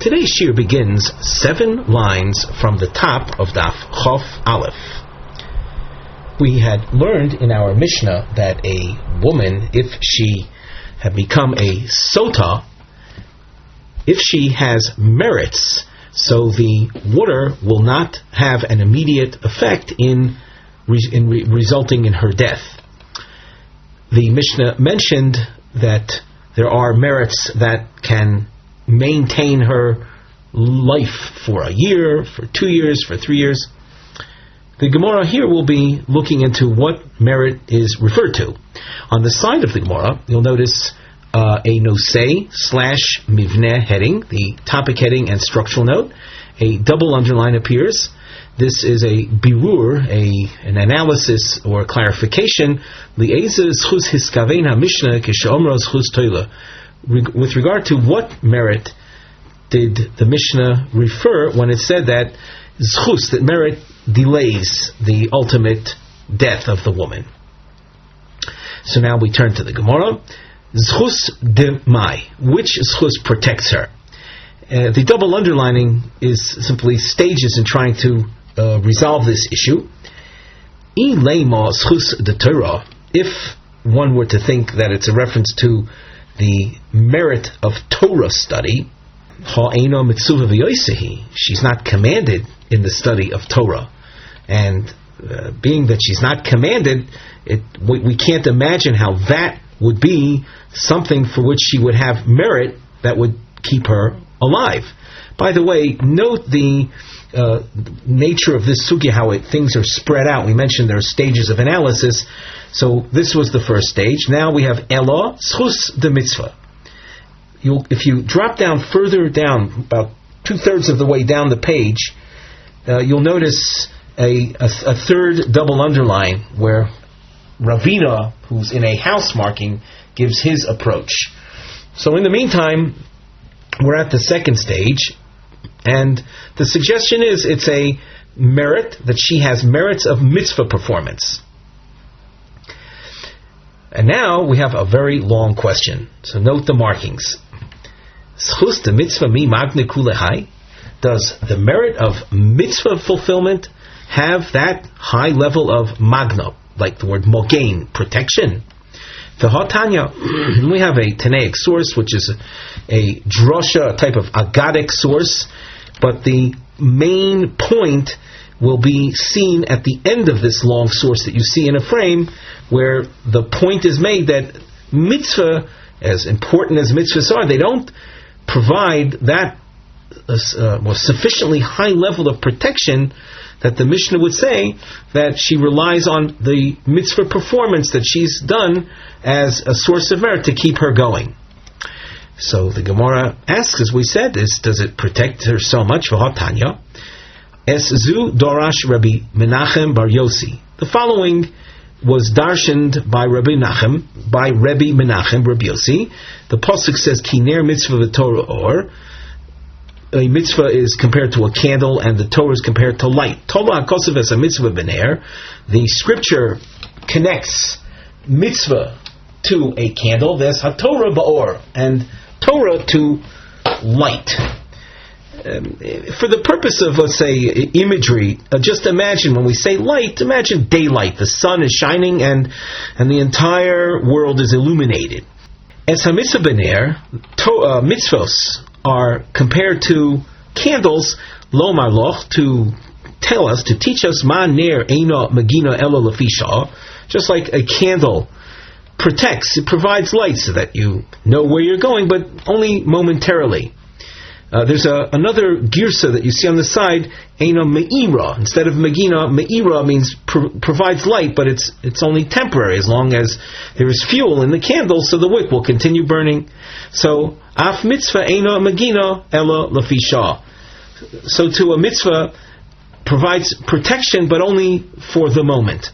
Today's shiur begins 7 lines from the top of Daf Chof Aleph. We had learned in our Mishnah that a woman, if she had become a Sotah, if she has merits, so the water will not have an immediate effect in resulting in her death. The Mishnah mentioned that there are merits that can maintain her life for a year, for 2 years, for 3 years. The Gemara here will be looking into what merit is referred to. On the side of the Gemara, you'll notice a nosei/mivneh heading, the topic heading and structural note. A double underline appears. This is a birur, an analysis or clarification. With regard to what merit did the Mishnah refer when it said that zchus, that merit delays the ultimate death of the woman. So now we turn to the Gemara. Zchus de mai, which zchus protects her? The double underlining is simply stages in trying to resolve this issue. If one were to think that it's a reference to the merit of Torah study, she's not commanded in the study of Torah, and being that she's not commanded, we can't imagine how that would be something for which she would have merit that would keep her alive. By the way, note the nature of this sugya, how things are spread out. We mentioned there are stages of analysis. So this was the first stage. Now we have Ela, Schus de Mitzvah. If you drop down further down, about 2/3 of the way down the page, you'll notice a third double underline where Ravina, who's in a house marking, gives his approach. So in the meantime, we're at the second stage, and the suggestion is it's a merit, that she has merits of mitzvah performance. And now we have a very long question. So note the markings. Schus de mitzvah mi magne kulehai? Does the merit of mitzvah fulfillment have that high level of magna, like the word mogain, protection? The Hatanya, we have a Tanaic source, which is a drosha, a type of agadic source, but the main point will be seen at the end of this long source that you see in a frame, where the point is made that mitzvah, as important as mitzvahs are, they don't provide that sufficiently high level of protection that the Mishnah would say that she relies on the mitzvah performance that she's done as a source of merit to keep her going. So the Gemara asks, as we said, does it protect her so much? V'hatanya es zu dorash Rabbi Menachem bar Yossi. The following was darshaned by Rabbi Menachem bar Yossi. The pasuk says, "Kiner mitzvah v'torah or." A mitzvah is compared to a candle, and the Torah is compared to light. Tola hakosav es a mitzvah b'ner. The scripture connects mitzvah to a candle. There's haTorah ba'or, and Torah to light. For the purpose of, let's say, imagery, just imagine when we say light, imagine daylight. The sun is shining, and the entire world is illuminated. Es ha-mitzvah b'ner, mitzvos are compared to candles, lomar loch, to tell us, to teach us, ma ner eino magina elo lefisha, just like a candle protects, it provides light so that you know where you're going, but only momentarily. There's another girsa that you see on the side, eino me'ira. Instead of magina, me'ira means provides light, but it's only temporary, as long as there is fuel in the candle, so the wick will continue burning. So, af mitzvah eino magina ela lefisha. So to a mitzvah provides protection, but only for the moment.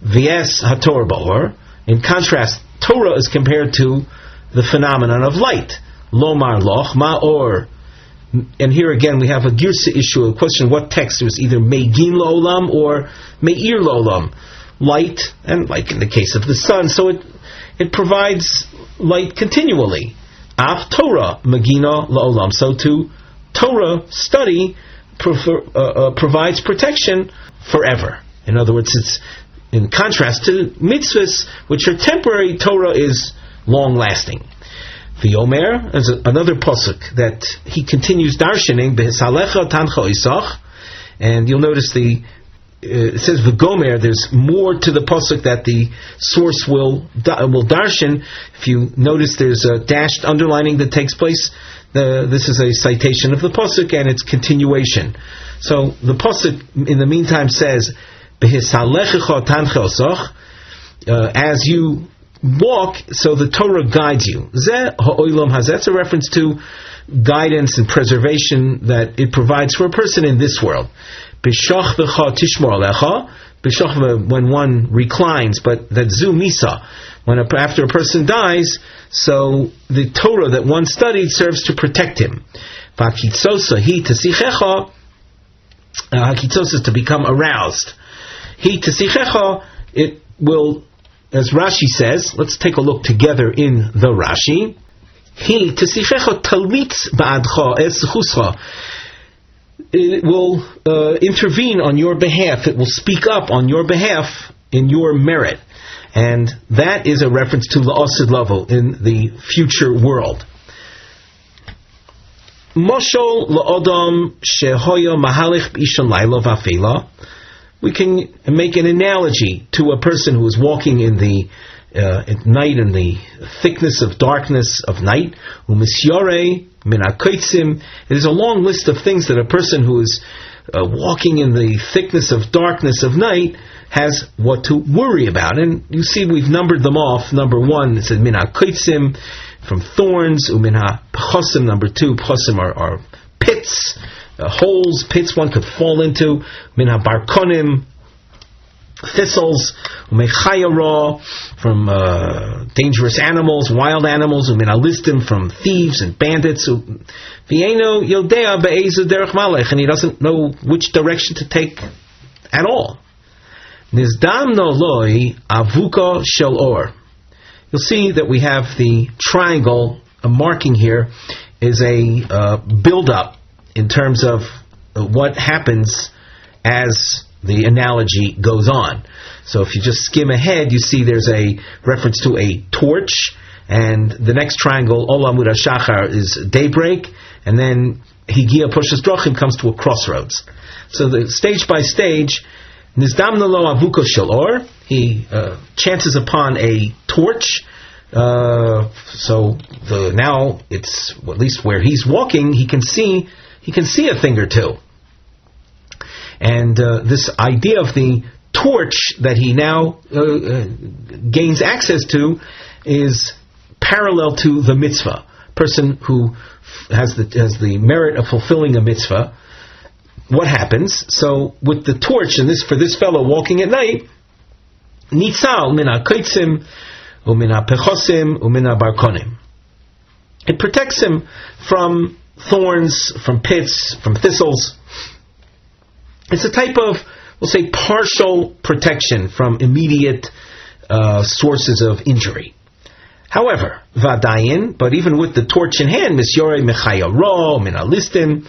V'es haTorah ba'or. In contrast, Torah is compared to the phenomenon of light. Lomar loch ma'or. And here again we have a girsa issue, a question what text. It was either Megin Lo'olam or Me'ir Lo'olam. Light, and like in the case of the sun, so it provides light continually. Af Torah Megina Lo'olam. So to Torah study provides protection forever. In other words, it's in contrast to mitzvahs, which are temporary. Torah is long-lasting. V'yomer is another pasuk that he continues darshaning, B'hisalecha tancha isach, and you'll notice it says v'gomer. There's more to the pasuk that the source will darshan. If you notice, there's a dashed underlining that takes place. This is a citation of the pasuk and its continuation. So the pasuk in the meantime says, B'hisalecha tancha isach, as you walk, so the Torah guides you. Zeh ha'olam hazeh. That's a reference to guidance and preservation that it provides for a person in this world. B'shachvecha tishmor alecha. B'shachve, when one reclines, but that zu misa, after a person dies, so the Torah that one studied serves to protect him. V'hakitzosa hi tesichecha. Hakitzosa is to become aroused. Hi tesichecha, it will, as Rashi says, let's take a look together in the Rashi. Hi tesichecha talmitz ba'adcha es chuscha. It will intervene on your behalf. It will speak up on your behalf in your merit. And that is a reference to la'asid lavo in the future world. Moshol la'odam shehoya mahalich b'ishon laila v'afela. We can make an analogy to a person who is walking in the at night, in the thickness of darkness of night. Umisyore min hakoitzim. It is a long list of things that a person who is walking in the thickness of darkness of night has what to worry about. And you see, we've numbered them off. Number one, it says min hakoitzim, from thorns. Umin hapechosim. Number two, pechosim are pits. Holes, pits one could fall into. Min habarkonim, thistles. Umechayara, from dangerous animals, wild animals. Umin halistim, from thieves and bandits. V'yeino yodea be'ezu derech malech, and he doesn't know which direction to take at all. Nizdam no loi avuka shel or. You'll see that we have the triangle, a marking here, is a build-up in terms of what happens as the analogy goes on. So if you just skim ahead, you see there's a reference to a torch, and the next triangle, Olamud HaShachar, is daybreak, and then Higia Pushas Drachim comes to a crossroads. So the stage by stage, Nizdamna lo avuko shel or, he chances upon a torch. So now it's, at least where he's walking, he can see a thing or two. And this idea of the torch that he now gains access to is parallel to the mitzvah. Person who has the merit of fulfilling a mitzvah. What happens? So with the torch, and for this fellow walking at night, nitzal min hakoitzim umin hapechosim umin habarkonim. It protects him from thorns, from pits, from thistles. It's a type of, we'll say, partial protection from immediate sources of injury. However, vadayin, but even with the torch in hand, misyore mechayaro min halistim,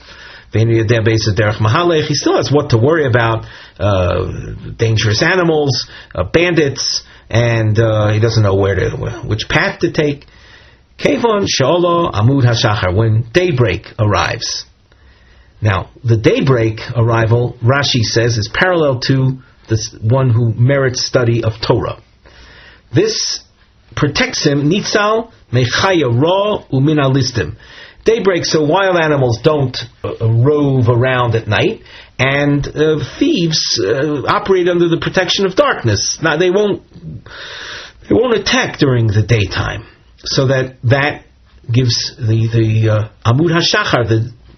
he still has what to worry about, dangerous animals, bandits, and he doesn't know which path to take. Kevon Sha'ala Amud HaShachar, when daybreak arrives. Now, the daybreak arrival, Rashi says, is parallel to this one who merits study of Torah. This protects him, Nitzal Mechaya Ra Umin Alistim. Daybreak, so wild animals don't rove around at night, and thieves operate under the protection of darkness. Now, they won't attack during the daytime. So that gives the Amud HaShachar,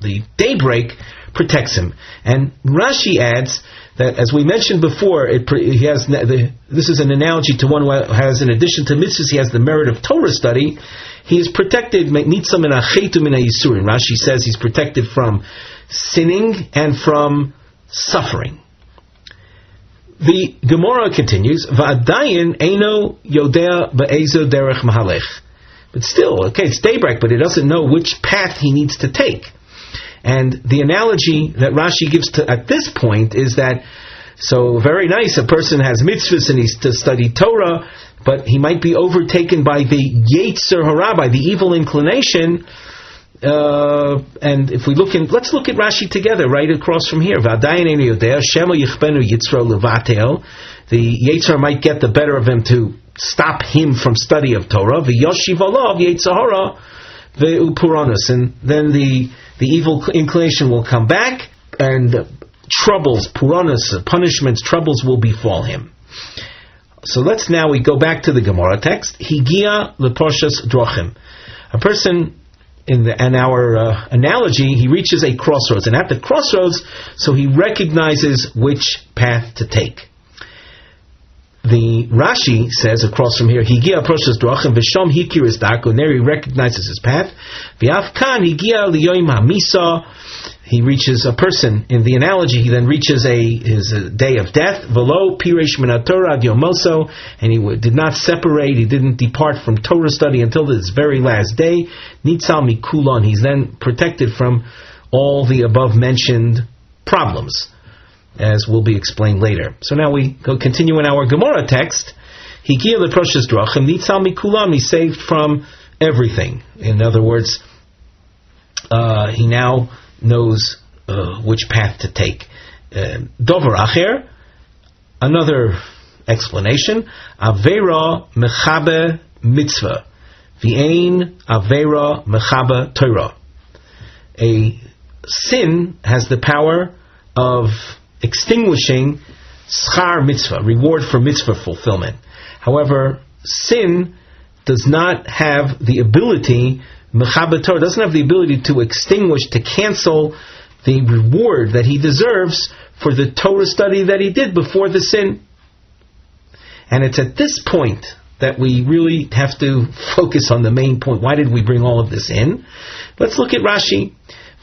the daybreak, protects him. And Rashi adds that, as we mentioned before, this is an analogy to one who has, in addition to mitzvahs, he has the merit of Torah study. He is protected. Rashi says he's protected from sinning and from suffering. The Gemara continues, Va'adayin eino yodea be'ezo derech mahalech. But still, okay, it's daybreak, but he doesn't know which path he needs to take. And the analogy that Rashi gives at this point is that, so very nice, a person has mitzvahs and he's to study Torah, but he might be overtaken by the Yetzer Hara, by the evil inclination. And if we let's look at Rashi together, right across from here. The Yetzer might get the better of him to stop him from study of Torah. And then the evil inclination will come back, and troubles, puranas, punishments, troubles will befall him. So we go back to the Gemara text. Higia leposhas drochim. A person, in our analogy, he reaches a crossroads, and at the crossroads, so he recognizes which path to take. The Rashi says across from here, Higia leposhas drochim v'shom hikir is darko. And there he recognizes his path. V'afkan higia liyoim hamisa. He reaches a person, in the analogy, he then reaches his day of death. V'lo piresh min haTorah ad yomoso, and he did not separate, he didn't depart from Torah study until this very last day. Nitzal mikulon, he's then protected from all the above mentioned problems, as will be explained later. So now we continue in our Gemara text. Higia leproshas drachim, nitzal mikulon, he's saved from everything. In other words, he now knows which path to take. Dover acher, another explanation. Avera mechabe mitzvah, v'ein avera mechabe Torah. A sin has the power of extinguishing schar mitzvah, reward for mitzvah fulfillment. However, sin does not have the ability, mechabe Torah doesn't have the ability to extinguish, to cancel the reward that he deserves for the Torah study that he did before the sin. And it's at this point that we really have to focus on the main point. Why did we bring all of this in? Let's look at Rashi.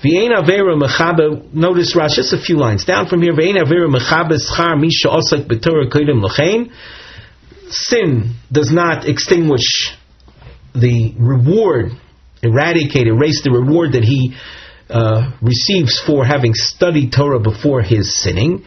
V'ein avera mechabe, notice Rashi, just a few lines down from here. V'ein avera mechabe schar misha osak b'Torah kodim l'chein. Sin does not extinguish the reward, erase the reward that he receives for having studied Torah before his sinning.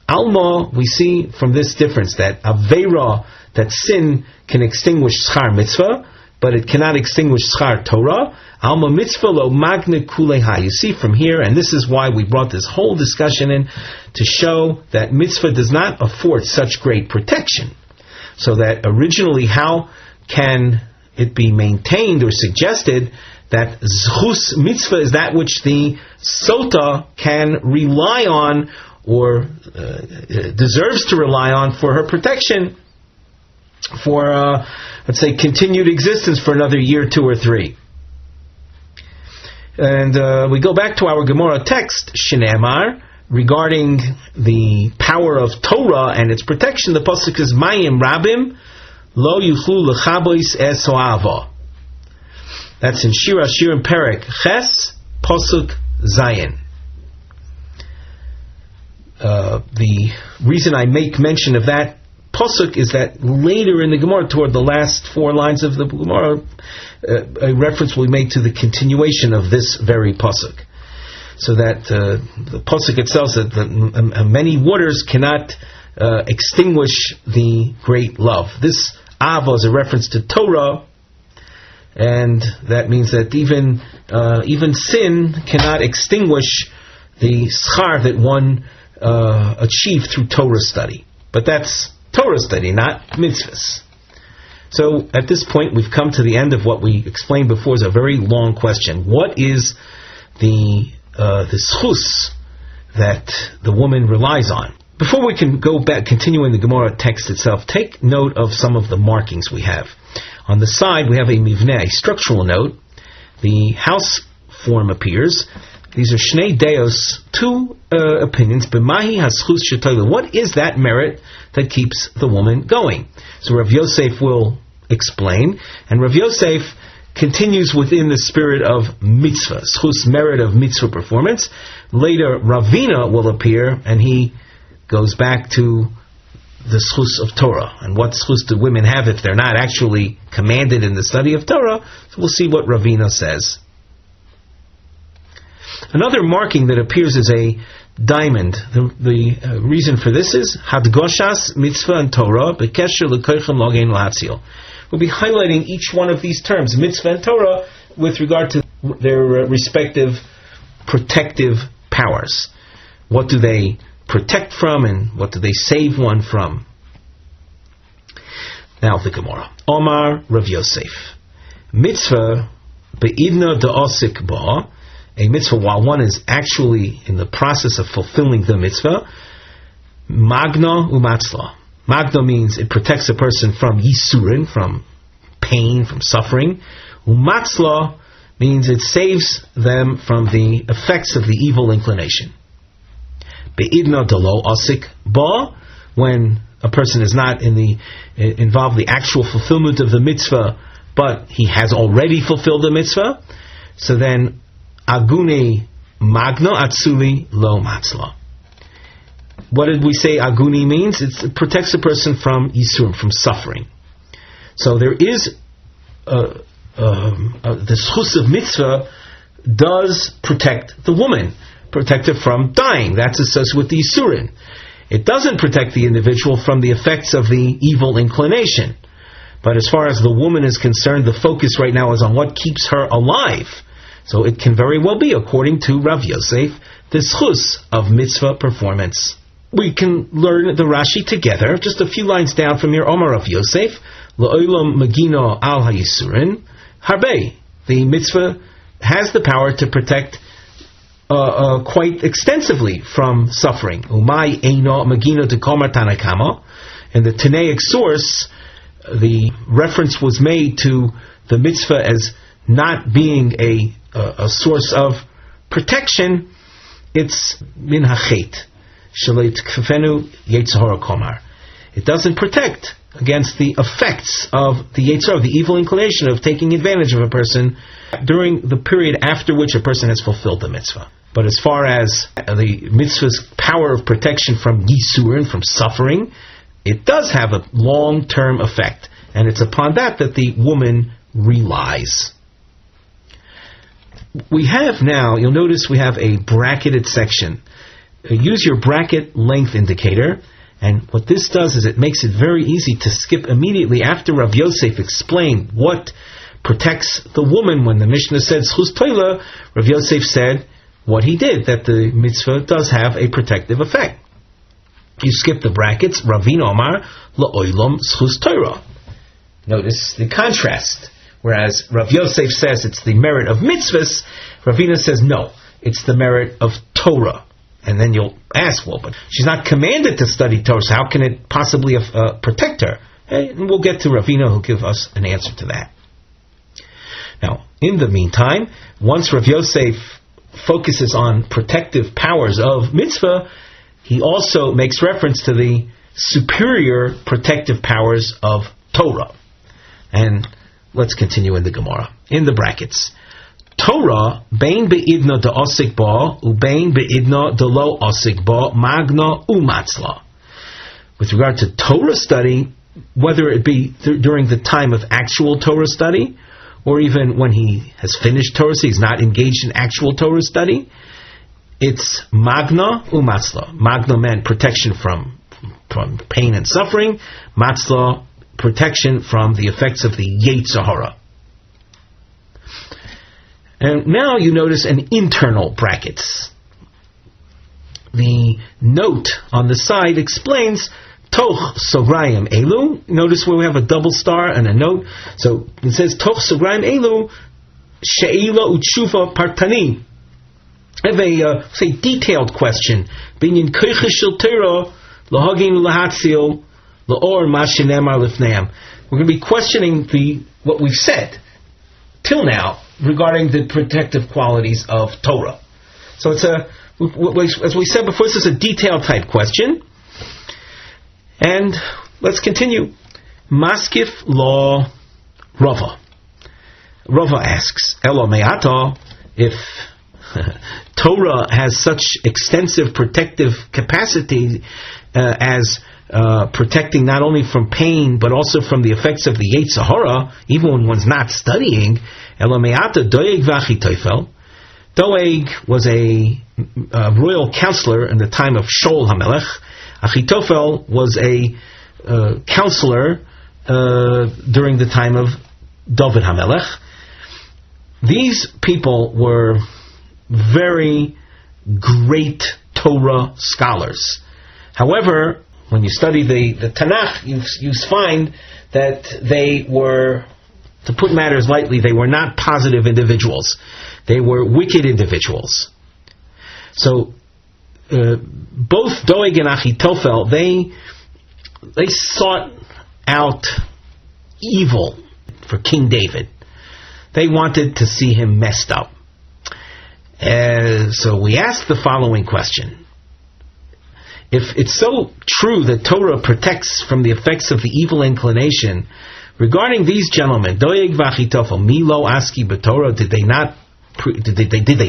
Alma, we see from this difference that Avera, that sin can extinguish schar mitzvah, but it cannot extinguish schar Torah. Alma mitzvah lo magne kuleha. You see from here, and this is why we brought this whole discussion in, to show that mitzvah does not afford such great protection. So that originally, how can it be maintained or suggested that zchus mitzvah is that which the Sotah can rely on, or deserves to rely on for her protection, for, let's say, continued existence for another year, 2 or 3. And we go back to our Gemara text, Shneamar, regarding the power of Torah and its protection. The pasuk is Mayim Rabim Lo Yuchlu Lechabois Es Ho'ava. That's in Shira and Perek Ches Pasuk Zayin. The reason I make mention of that pasuk is that later in the Gemara, toward the last 4 lines of the Gemara, a reference will be made to the continuation of this very pasuk. So that the pasuk itself says that many waters cannot extinguish the great love. This Ava is a reference to Torah, and that means that even sin cannot extinguish the schar that one achieved through Torah study. But that's Torah study, not mitzvahs. So at this point, we've come to the end of what we explained before. Is a very long question. What is the schus that the woman relies on? Before we can go back, continue in the Gemara text itself, take note of some of the markings we have. On the side, we have a mivneh, a structural note. The house form appears. These are Shnei Deos, 2 opinions. B'mahi haschus shetoila. What is that merit that keeps the woman going? So Rav Yosef will explain, and Rav Yosef continues within the spirit of mitzvah, schus, merit of mitzvah performance. Later, Ravina will appear, and he goes back to the schus of Torah. And what schus do women have if they're not actually commanded in the study of Torah? So we'll see what Ravina says. Another marking that appears as a diamond. The reason for this is Hadgoshas Mitzvah and Torah Bekesher L'Koichem Logein L'Hatzil. We'll be highlighting each one of these terms, Mitzvah and Torah, with regard to their respective protective powers. What do they protect from, and what do they save one from? Now the Gemara. Omar Rav Yosef. Mitzvah be'idna da'asik ba. A mitzvah while one is actually in the process of fulfilling the mitzvah. Magna umatzla. Magna means it protects a person from yisurin, from pain, from suffering. Umatzla means it saves them from the effects of the evil inclination. Be'idna dalo asik ba, when a person is not involved in the actual fulfillment of the mitzvah, but he has already fulfilled the mitzvah, so then aguni magna atzuli lo matzla. What did we say aguni means? It protects a person from yisurim, from suffering. So there is the schus of mitzvah does protect the woman, protect her from dying. That's associated with the yisurim. It doesn't protect the individual from the effects of the evil inclination. But as far as the woman is concerned, the focus right now is on what keeps her alive. So it can very well be, according to Rav Yosef, the schus of mitzvah performance. We can learn the Rashi together, just a few lines down from here. Omar Rav Yosef, L'olam magino al hayisurin, harbe. The mitzvah has the power to protect quite extensively from suffering. Umay eino magino dekomar tanakama. In the Tanaic source, the reference was made to the mitzvah as not being a source of protection. It's min hachet shaleit kfenu yetzahara komar. It doesn't protect against the effects of the yetzar, of the evil inclination of taking advantage of a person during the period after which a person has fulfilled the mitzvah. But as far as the mitzvah's power of protection from yisurin, from suffering, it does have a long-term effect. And it's upon that the woman relies. We have now, you'll notice we have a bracketed section. Use your bracket length indicator. And what this does is it makes it very easy to skip immediately after Rav Yosef explained what protects the woman. When the Mishnah said Schus Toila, Rav Yosef said what he did, that the mitzvah does have a protective effect. You skip the brackets, Ravina Omar, La'olam Schus Torah. Notice the contrast. Whereas Rav Yosef says it's the merit of mitzvahs, Ravina says no, it's the merit of Torah. And then you'll ask, well, but she's not commanded to study Torah, so how can it possibly protect her? And we'll get to Ravina, who'll give us an answer to that. Now, in the meantime, once Rav Yosef focuses on protective powers of mitzvah, he also makes reference to the superior protective powers of Torah. And let's continue in the Gemara. In the brackets. Torah, bein be'idna da'asik ba, ubein be'idna da'lo asik ba, magna umatzla. With regard to Torah study, whether it be during the time of actual Torah study, or even when he has finished Torah, so he's not engaged in actual Torah study, it's magna umatzla. Magna meant protection from pain and suffering. Matzla, protection from the effects of the Yetzer Hara. And now you notice an internal brackets. The note on the side explains Toch Sograyim Elu. Notice where we have a double star and a note. So it says Toch Sograyim Elu She'ila Utshuva Partani. I have a detailed question. Binyan Koicha Shel Torah Lahagin Lahatzil Laor Mashinemar Lifneam. We're going to be questioning what we've said till now regarding the protective qualities of Torah. So it's as we said before, this is a detailed type question. And let's continue. Maskif Law Rava. Rava asks, Elo Me'ata, if Torah has such extensive protective capacity as protecting not only from pain but also from the effects of the Yetzer Hara, even when one's not studying, Elo Me'ata Doyeg V'Achi Toifel, Doeg was a royal counselor in the time of Shaul HaMelech. Achitophel was a counselor during the time of David HaMelech. These people were very great Torah scholars. However, when you study the Tanakh, you find that they were, to put matters lightly, they were not positive individuals. They were wicked individuals. So, both Doeg and Achitophel, they sought out evil for King David. They wanted to see him messed up. So we ask the following question. If it's so true that Torah protects from the effects of the evil inclination, regarding these gentlemen, Doeg v'Achitophel, Milo aski b'Torah, did they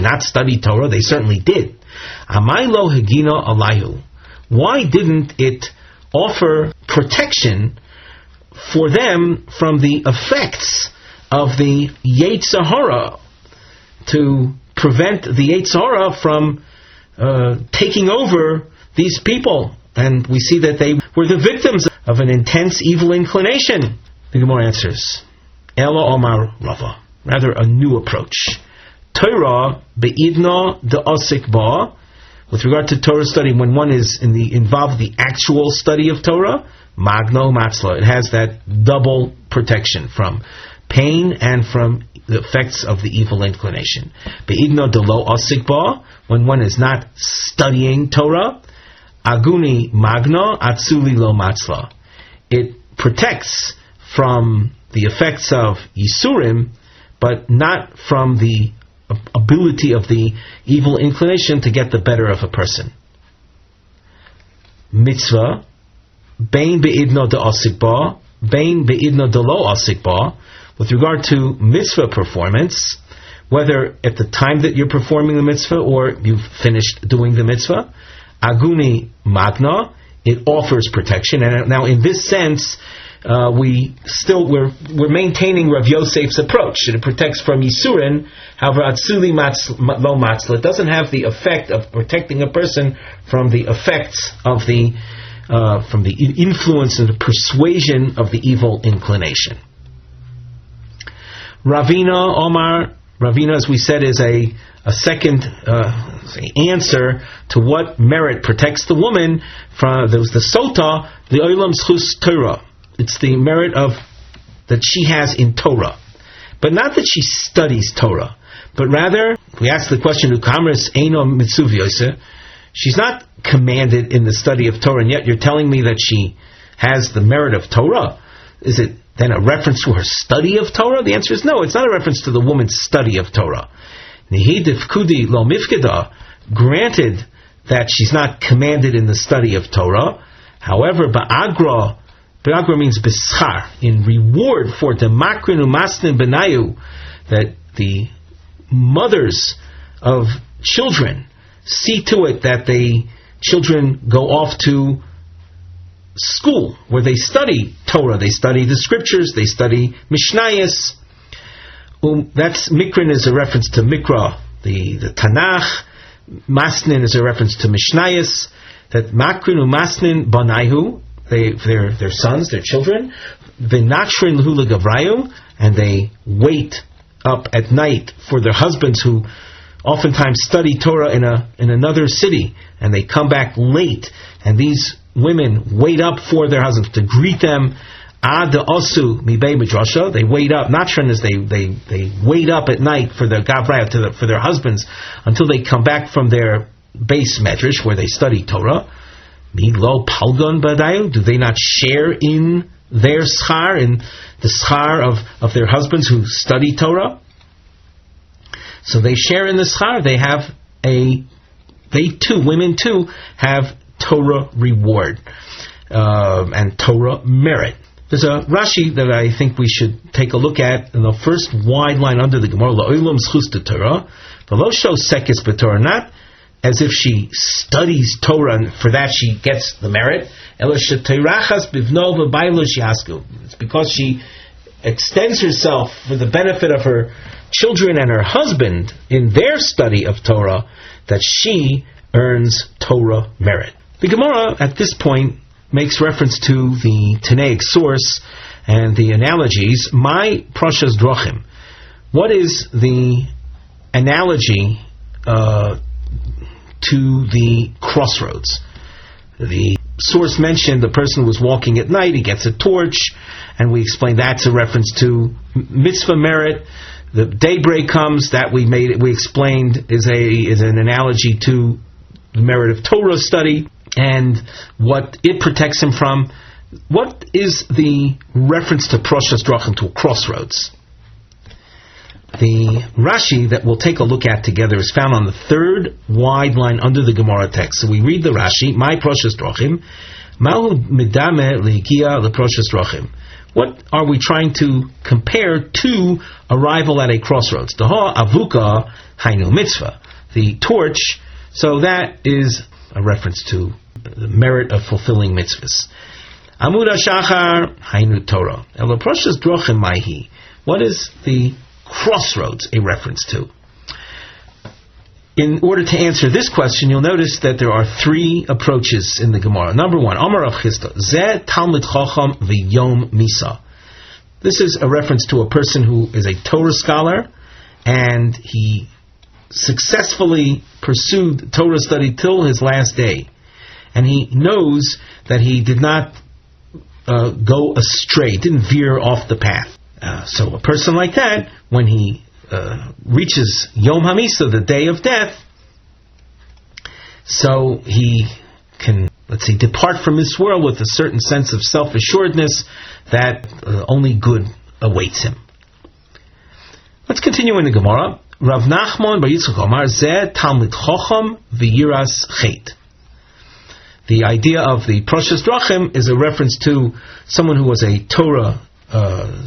not study Torah? They certainly did. Amai lo hagina alayhu. Why didn't it offer protection for them from the effects of the Yetzer Hara, to prevent the Yetzer Hara from taking over these people? And we see that they were the victims of an intense evil inclination. The Gemara answers, Ela Omar Rava, rather a new approach. Torah be'idna de'asik ba, with regard to Torah study, when one is involved in the actual study of Torah, magno matzla, it has that double protection from pain and from the effects of the evil inclination. Be'idna delo asik ba, when one is not studying Torah, aguni magna atzuli lo matzla, it protects from the effects of Yisurim, but not from the ability of the evil inclination to get the better of a person. Mitzvah, bein be'idna de'asik ba, bein be'idna delo asik ba, with regard to mitzvah performance, whether at the time that you're performing the mitzvah or you've finished doing the mitzvah, aguni magna, it offers protection. And now in this sense, we're maintaining Rav Yosef's approach. It protects from Yisurin. However, atzuli lo matzla, it doesn't have the effect of protecting a person from the effects of from the influence and the persuasion of the evil inclination. Ravina, as we said, is a second answer to what merit protects the woman from. There was the Sotah, the Olam Schus Torah. It's the merit of that she has in Torah, but not that she studies Torah, but rather we ask the question: Ukamris eino mitzuviyose. She's not commanded in the study of Torah, and yet you're telling me that she has the merit of Torah. Is it then a reference to her study of Torah? The answer is no. It's not a reference to the woman's study of Torah. Nihi difkudi lo mifkeda. Granted that she's not commanded in the study of Torah, however, ba'agra means b'schar, in reward for demakrinu masnin benayu, that the mothers of children see to it that children go off to school where they study Torah, they study the scriptures, they study Mishnayos. That's Mikrin is a reference to Mikra, the Tanakh. Masnin is a reference to Mishnayos. That Makrinu Masnin Banaihu, their sons, their children, V'natrin L'hu L'Gavrayu, and they wait up at night for their husbands who oftentimes study Torah in another city, and they come back late, and these women wait up for their husbands to greet them. Ad osu mibei midrasha. They wait up. Natran is they wait up at night for their gavraya, for their husbands, until they come back from their base medrash where they study Torah. Milo palgon badayu. Do they not share in their schar, in the schar of their husbands who study Torah? So they share in the schar. Women too have Torah reward and Torah merit. There's a Rashi that I think we should take a look at in the first wide line under the Gemara. La'olam schus Torah, v'lo sho sekes b'Torah, not as if she studies Torah and for that she gets the merit. Elo sheteirachas bivno v'baylo shiasku. It's because she extends herself for the benefit of her children and her husband in their study of Torah, that she earns Torah merit. The Gemara at this point makes reference to the Tanaic source and the analogies. My Prashas Drochim. What is the analogy to the crossroads? The source mentioned the person was walking at night, he gets a torch, and we explained that's a reference to mitzvah merit. The daybreak comes, that we explained is an analogy to the merit of Torah study and what it protects him from. What is the reference to Proshas Drachim, to a crossroads? The Rashi that we'll take a look at together is found on the third wide line under the Gemara text. So we read the Rashi, My Proshas Drachim, Mahu Midame Lehikia LeProshas Drachim. What are we trying to compare to arrival at a crossroads? Daha Avuka Hainu Mitzvah, the torch. So that is a reference to the merit of fulfilling mitzvahs. Amud HaShachar Hainu Torah. Elo Proshas Drachim Maihi. What is the crossroads a reference to? In order to answer this question, you'll notice that there are three approaches in the Gemara. Number one, Amar Rav Chisda, Zeh Talmid Chacham v'Yom Misa. This is a reference to a person who is a Torah scholar, and he successfully pursued Torah study till his last day. And he knows that he did not go astray, didn't veer off the path. So a person like that, when he reaches Yom HaMisa, the day of death, so he can, depart from this world with a certain sense of self-assuredness that only good awaits him. Let's continue in the Gemara. Rav Nachman bar Yitzchak Omar, Zeh Talmid Chacham v'Yiras Chet. The idea of the Proshas Drachim is a reference to someone who was a Torah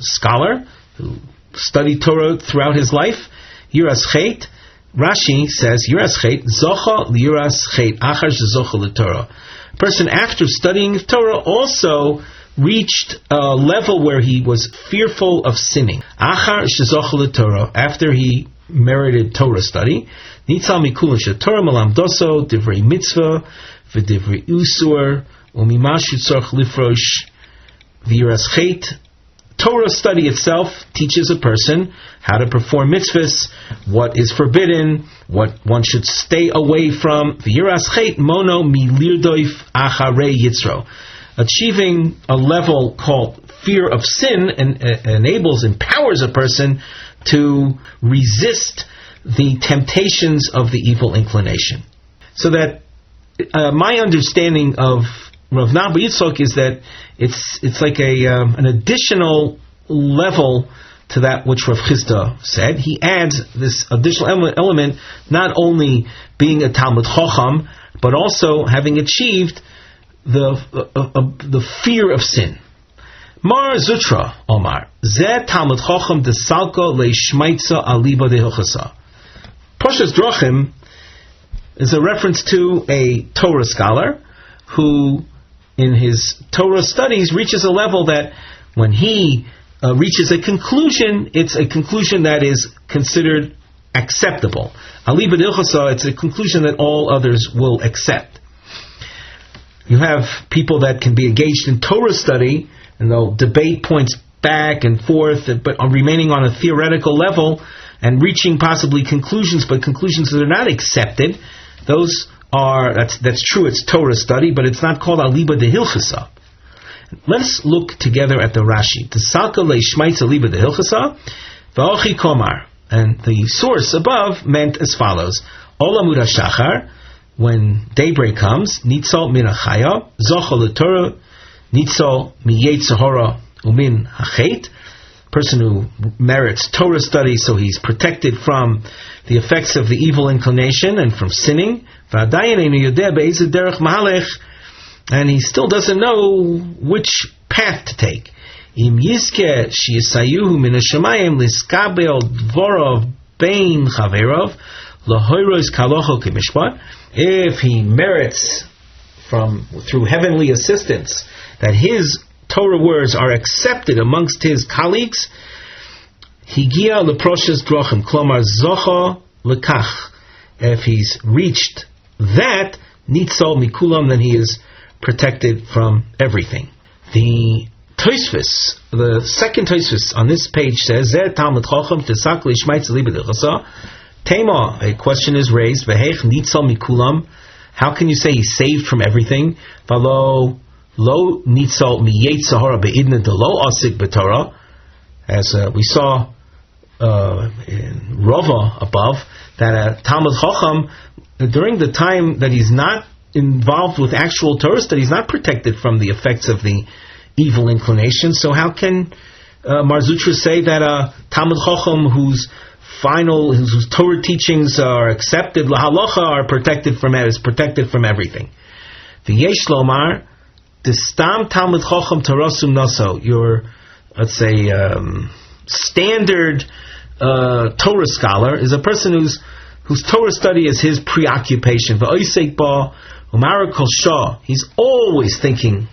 scholar, who studied Torah throughout his life. Yiras Chet, Rashi says, Yiras Chet, Zocha Yiras Chet, Achar Zocha l'Torah. A person after studying Torah also reached a level where he was fearful of sinning. Achar Zocha l'Torah, after he merited Torah study. Nitzal Mikul Torah Malamdoso, Divrei Mitzvah, V'Divrei Usur, Umimashu Tzorch Lifrosh, Yiras Chet. Torah study itself teaches a person how to perform mitzvahs, what is forbidden, what one should stay away from. V'yiras chet mono milirdoif acharei yitzro. Achieving a level called fear of sin empowers a person to resist the temptations of the evil inclination. So that my understanding of Rav Nachman Yitzchak is that it's like an additional level to that which Rav Chisda said. He adds this additional element, not only being a Talmid Chacham, but also having achieved the fear of sin. Mar Zutra Omar, Zeh Talmid Chacham desalko leishmaitza aliba dehochasa. Proshas Drachim is a reference to a Torah scholar who, in his Torah studies, reaches a level that when he reaches a conclusion, it's a conclusion that is considered acceptable. Ali b'dilchasa, it's a conclusion that all others will accept. You have people that can be engaged in Torah study, and they'll debate points back and forth, but are remaining on a theoretical level and reaching possibly conclusions, but conclusions that are not accepted. That's true, it's Torah study, but it's not called aliba de hilchasa. Let's look together at the Rashi. T'salka leishmaitz aliba de hilchasa, v'ochi komar. And the source above meant as follows. Olamud hashachar, when daybreak comes, nitzol min hachaya, zochol l'torah, nitzol miyetzahora umin hachet. Person who merits Torah study, so he's protected from the effects of the evil inclination and from sinning. And he still doesn't know which path to take. If he merits through heavenly assistance that his Torah words are accepted amongst his colleagues, Higia leproshes drochim, klomar zocha lekach. If he's reached that, nitzol mikulam, then he is protected from everything. The Tosfos, the second Tosfos on this page says, Zeh Talmud Chacham tesak lishmaitz libedechasa. Tema, a question is raised, Vehech nitzol mikulam. How can you say he's saved from everything? Valo lo nitzol miyetz hara beidna delo asik b'Torah. As we saw in Rava above, that a Talmud Chacham, during the time that he's not involved with actual Torah study, he's not protected from the effects of the evil inclination. So how can Mar Zutra say that a Talmud Chacham whose Torah teachings are accepted, lahalacha, are protected from everything? V'yesh lomar, the stam Talmud Chacham tarasum naso, your, let's say, standard Torah scholar is a person whose Torah study is his preoccupation. V'oisek ba umara kol shah, he's always thinking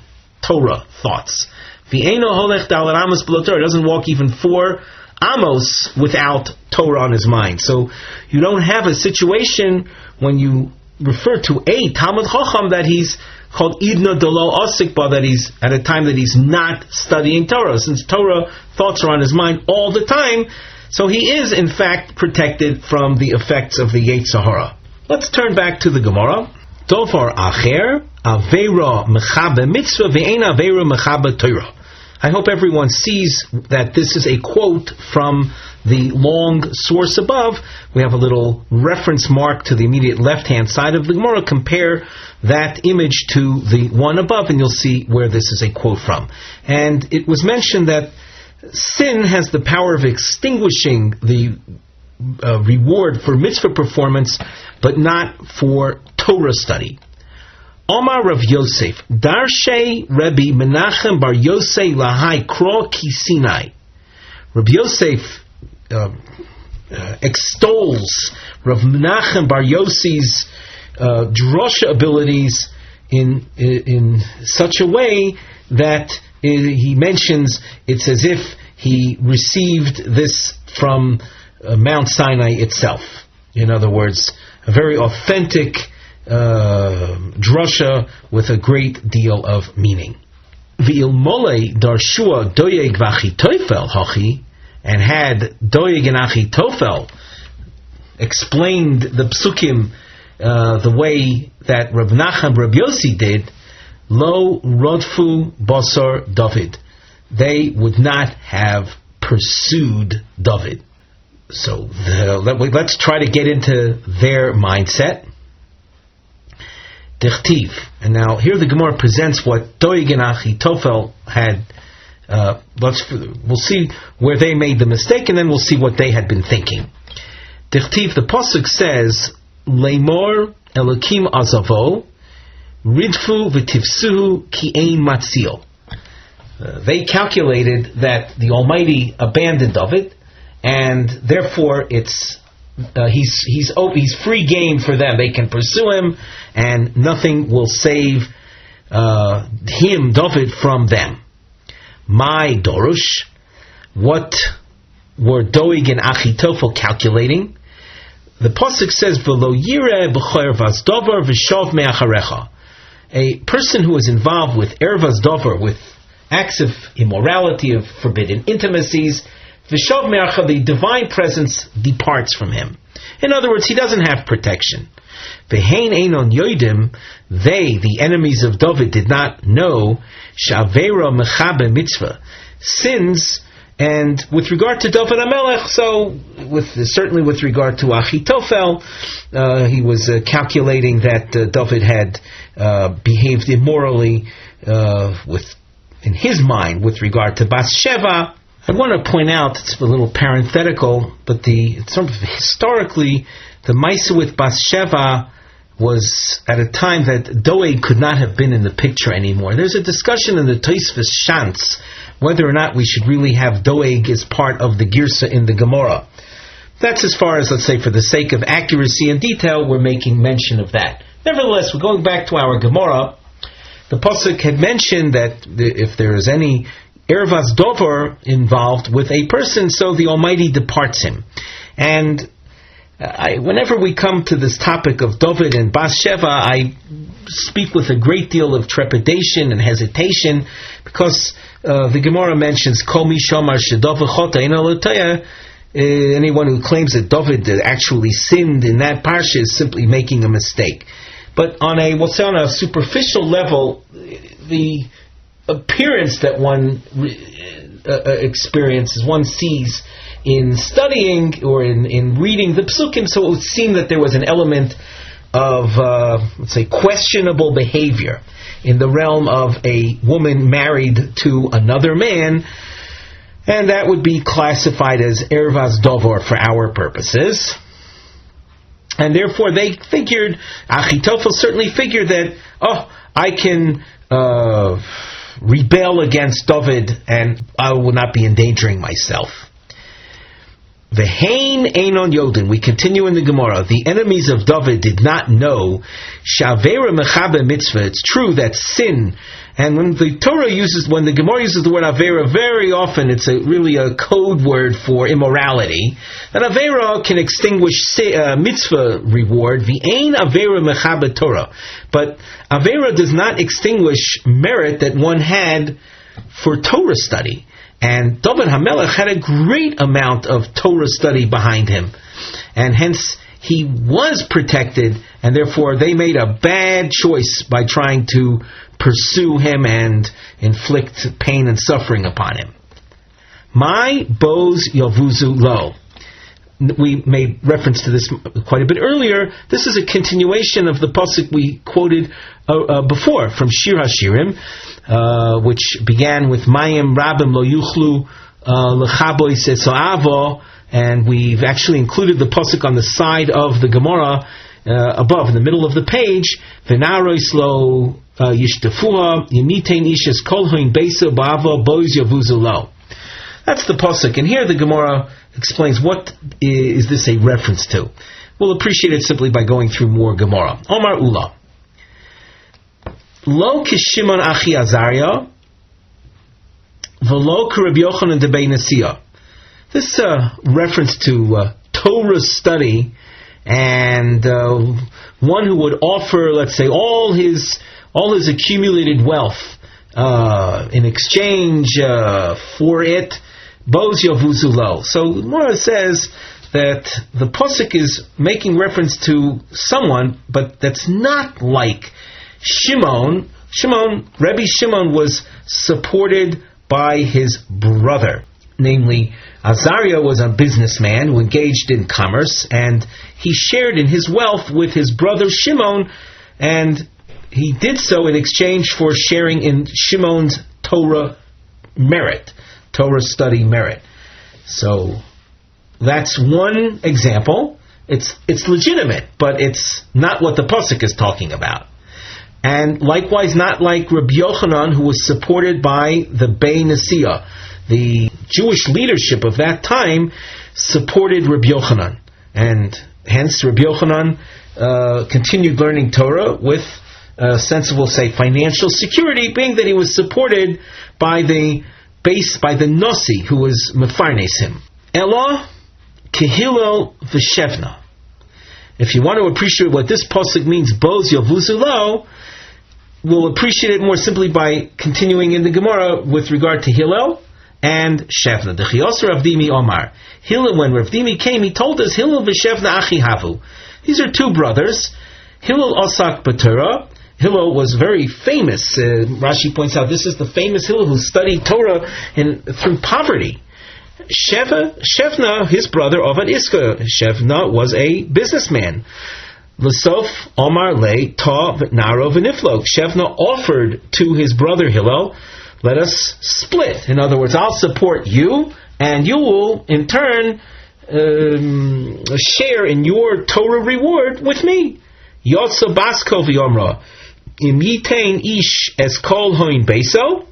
Torah thoughts. V'eino holech dalar amos below Torah, doesn't walk even 4 amos without Torah on his mind. So you don't have a situation when you refer to a Talmud Chacham that he's called idna delo asik ba, that he's at a time that he's not studying Torah, since Torah thoughts are on his mind all the time. So he is in fact protected from the effects of the Yetzer Hara. Let's turn back to the Gemara. Dovar acher aveira mechabe mitzvah ve'ein aveira mechabe Torah. I hope everyone sees that this is a quote from the long source above. We have a little reference mark to the immediate left-hand side of the Gemara. Compare that image to the one above, and you'll see where this is a quote from. And it was mentioned that sin has the power of extinguishing the reward for mitzvah performance, but not for Torah study. Omar Rav Yosef, Darshe Rebbe Menachem Bar Yosef Lahai Kro Ki Sinai. Rav Yosef extols Rav Menachem Bar Yosef's drosha abilities in such a way that he mentions it's as if he received this from Mount Sinai itself. In other words, a very authentic drosha with a great deal of meaning. V'ilmole darshua doyeg v'achitofel hachi, and had doyeg and achitofel explained the psukim the way that Rav Nachman Rav Yossi did, lo rodfu basar David, they would not have pursued David. So let's try to get into their mindset. Dichtiv. And now here the Gemara presents what Doeg and Achitofel had. We'll see where they made the mistake, and then we'll see what they had been thinking. Dichtiv, the pasuk says, Leimor Elokim Azavo Ridfu V'Tivsuhu Ki Ein Matzil. They calculated that the Almighty abandoned David, and therefore it's he's free game for them. They can pursue him, and nothing will save him, David, from them. My Dorush, what were Doeg and Achitofel calculating? The pasuk says, "V'lo yireh b'choyer v'azdover v'shov me'acharecha." A person who is involved with ervas dover, with acts of immorality, of forbidden intimacies, v'shov me'acha, the divine presence departs from him. In other words, he doesn't have protection. V'hein einon yoidim, they, the enemies of David, did not know shavera mechabe mitzvah, sins. And with regard to David HaMelech, so certainly with regard to Achitofel, he was calculating that David had behaved immorally in his mind with regard to Bathsheba. I want to point out, it's a little parenthetical, but historically, the Maisa with Bathsheba was at a time that Doeg could not have been in the picture anymore. There's a discussion in the Tosfos Shantz whether or not we should really have Doeg as part of the Girsa in the Gemara. That's as far as, let's say, for the sake of accuracy and detail, we're making mention of that. Nevertheless, we're going back to our Gemara. The Pasuk had mentioned that if there is any ervas dover involved with a person, so the Almighty departs him. And whenever we come to this topic of David and Bathsheba, I speak with a great deal of trepidation and hesitation, because the Gemara mentions Kol mi shomar sheDavid chota eino l'toya. Anyone who claims that David actually sinned in that parsha is simply making a mistake. But on a superficial level, the appearance that one experiences, one sees in studying or in reading the psukim, so it would seem that there was an element of, let's say, questionable behavior in the realm of a woman married to another man, and that would be classified as ervas dover for our purposes. And therefore they figured, Achitophel certainly figured that, I can rebel against David and I will not be endangering myself. V'hein einon yodin. We continue in the Gemara. The enemies of David did not know shavera mechabe mitzvah. It's true that sin, and when the Gemara uses the word avera, very often it's really a code word for immorality. That avera can extinguish mitzvah reward. V'ein avera mechabe Torah. But avera does not extinguish merit that one had for Torah study. And David HaMelech had a great amount of Torah study behind him. And hence, he was protected, and therefore they made a bad choice by trying to pursue him and inflict pain and suffering upon him. My bows yavuzu lo. We made reference to this quite a bit earlier. This is a continuation of the pasuk we quoted before from Shir HaShirim, which began with Mayim Rabim Lo Yuchlu Lechaboy Sesoavo, and we've actually included the pasuk on the side of the Gemara above, in the middle of the page. V'narois lo yishtafuha yimitein ishes kol hoin beisa ba'avo bois yavuzu lo. That's the pasuk, and here the Gemara explains what is this a reference to. We'll appreciate it simply by going through more Gemara. Omar Ula. Lo kishimon achi Azaria, v'lo k'Rab Yochanan debei Nasiya. This reference to Torah study, and one who would offer, let's say, all his accumulated wealth in exchange for it. Boz yavuzu lo. So Gemara says that the pasuk is making reference to someone, but that's not like Shimon. Rabbi Shimon was supported by his brother. Namely, Azariah was a businessman who engaged in commerce, and he shared in his wealth with his brother Shimon, and he did so in exchange for sharing in Shimon's Torah merit. Torah study merit. So that's one example. It's legitimate, but it's not what the pasuk is talking about. And likewise, not like Rabbi Yochanan, who was supported by the Beit Nasiya. The Jewish leadership of that time supported Rabbi Yochanan, and hence Rabbi Yochanan continued learning Torah with a sense of, we'll say, financial security, being that he was supported by the Nasi, who was mefarnes him. Ela kehilo v'shevna. If you want to appreciate what this pasuk means, boz yavuzu lo, we'll appreciate it more simply by continuing in the Gemara with regard to Hillel and Shevna. The Chiyosar Rav Dimi Omar. Hillel, when Rav Dimi came, he told us, Hillel v'Shevna achi havu. These are two brothers. Hillel osak b'Torah. Hillel was very famous. Rashi points out this is the famous Hillel who studied Torah through poverty. Shevna, his brother, Ovad Iska. Shevna was a businessman. L'sof Omar le ta v'naro v'niflo. Shevna offered to his brother Hillel, let us split. In other words, I'll support you, and you will, in turn, share in your Torah reward with me. Yotza basko v'yomra. Im yitain ish es kol hoin beso.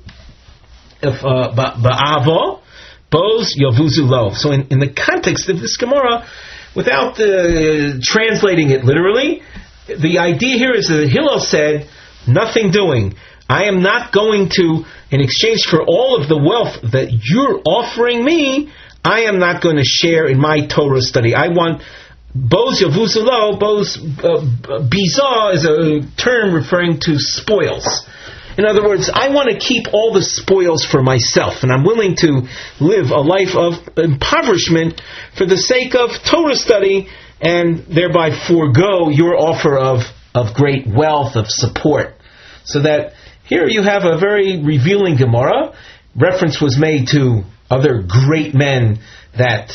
Ba'avo. Boz yavuzu lo. So in the context of this Gemara, without translating it literally, the idea here is that Hillel said, nothing doing. I am not going to, in exchange for all of the wealth that you're offering me, I am not going to share in my Torah study. I want Boz Yavuzulo. Boz Bizah is a term referring to spoils. In other words, I want to keep all the spoils for myself, and I'm willing to live a life of impoverishment for the sake of Torah study, and thereby forego your offer of great wealth, of support. So that here you have a very revealing Gemara. Reference was made to other great men that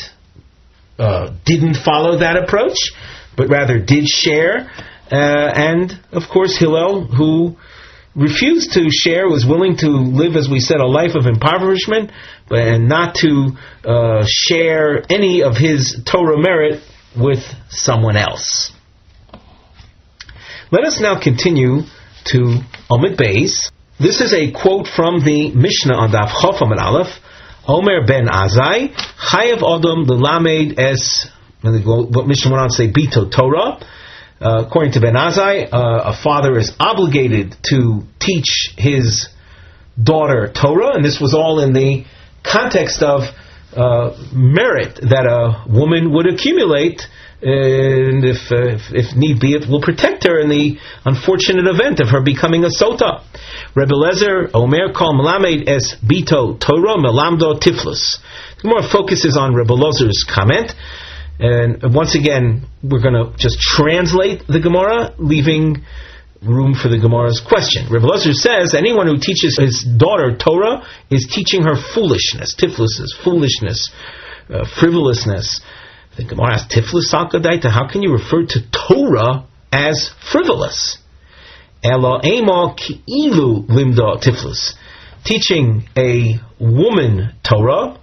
didn't follow that approach, but rather did share. And, of course, Hillel, who refused to share, was willing to live, as we said, a life of impoverishment, and not to share any of his Torah merit with someone else. Let us now continue to Omid Beis. This is a quote from the Mishnah on Daf Chof Amud Aleph. Omer ben Azai, Chayav Adam L'Lamed Es, what Mishnah went on to say, Bito Torah. According to Ben Azai, a father is obligated to teach his daughter Torah, and this was all in the context of merit that a woman would accumulate, and if need be, it will protect her in the unfortunate event of her becoming a Sotah. Rebbe Lezer, Omer Kol Melamed Es Bito Torah Melamdo Tiflus. The Gemara focuses on Rebbe Lezer's comment. And once again, we're going to just translate the Gemara, leaving room for the Gemara's question. Rebbe Ozer says, anyone who teaches his daughter Torah is teaching her foolishness. Tiflus is foolishness, frivolousness. The Gemara asks, Tiflus Salkadaita, how can you refer to Torah as frivolous? Elo emo ki'ilu limda tiflus. Teaching a woman Torah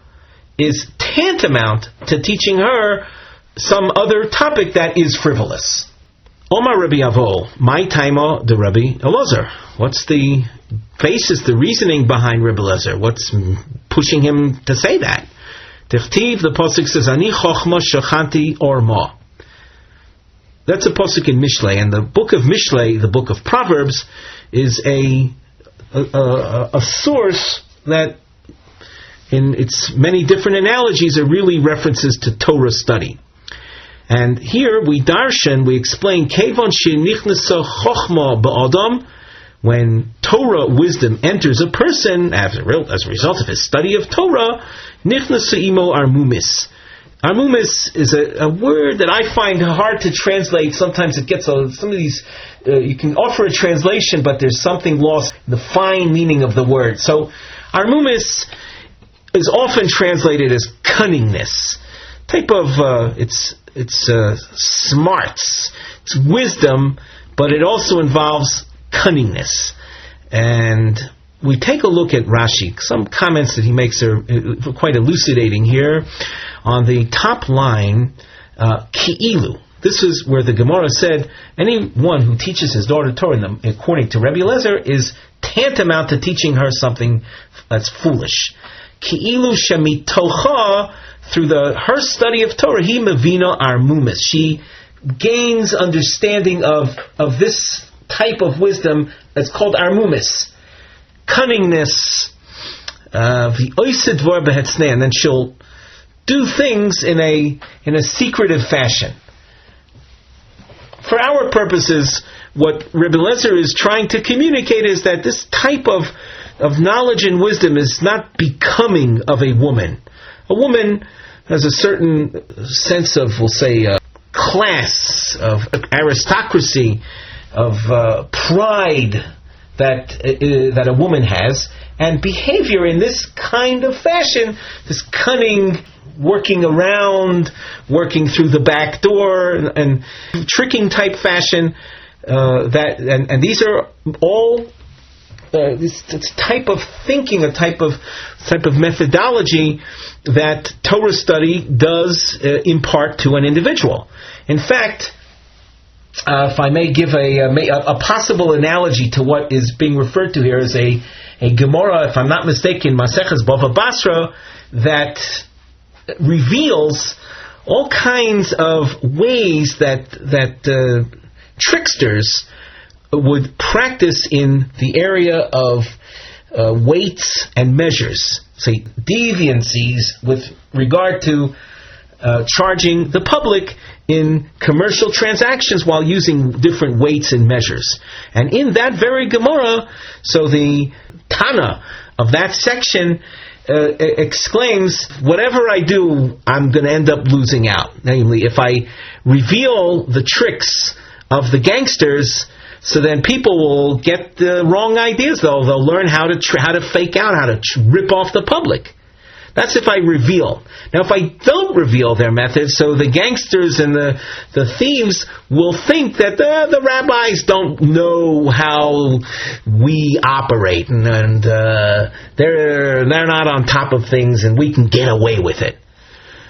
is tantamount to teaching her some other topic that is frivolous. Omar Rabbi Avo, my taima the Rabbi Ozer. What's the basis, the reasoning behind Rabbi Ozer? What's pushing him to say that? Tichtiv, the pasuk says, Ani chochma shachanti orma. That's a pasuk in Mishlei, and the book of Mishlei, the book of Proverbs, is a source that, in its many different analogies, are really references to Torah study. And here we darshan, we explain, Kevon shenichnasa chochma ba'adam, when Torah wisdom enters a person as a result of his study of Torah, nichnasa imo armumis. Armumis is a word that I find hard to translate. Sometimes it gets some of these. You can offer a translation, but there's something lost in the fine meaning of the word. So, armumis is often translated as cunningness, type of it's smarts, it's wisdom, but it also involves cunningness. And we take a look at Rashi. Some comments that he makes are quite elucidating here. On the top line, ki'ilu. This is where the Gemara said anyone who teaches his daughter Torah, according to Rebbe Lezer, is tantamount to teaching her something that's foolish. Ki'ilu shemitocha, through her study of Torah, he mevina armumis. She gains understanding of this type of wisdom that's called armumis, cunningness. And then she'll do things in a secretive fashion. For our purposes, what Rebbe Lezer is trying to communicate is that this type of knowledge and wisdom is not becoming of a woman. A woman has a certain sense of, we'll say, class, of aristocracy, of pride that a woman has, and behavior in this kind of fashion, this cunning, working around, working through the back door, and tricking type fashion, and these are all this type of thinking, a type of methodology that Torah study does impart to an individual. In fact, if I may give a possible analogy to what is being referred to here, is a Gemara, if I'm not mistaken, Maseches Bava Basra, that reveals all kinds of ways that tricksters would practice in the area of weights and measures, say deviancies with regard to charging the public in commercial transactions while using different weights and measures. And in that very Gemara, so the Tana of that section exclaims, whatever I do, I'm going to end up losing out. Namely, if I reveal the tricks of the gangsters, so then people will get the wrong ideas. They'll learn how to fake out, how to rip off the public. That's if I reveal. Now, if I don't reveal their methods, so the gangsters and the thieves will think that the rabbis don't know how we operate, and they're not on top of things, and we can get away with it.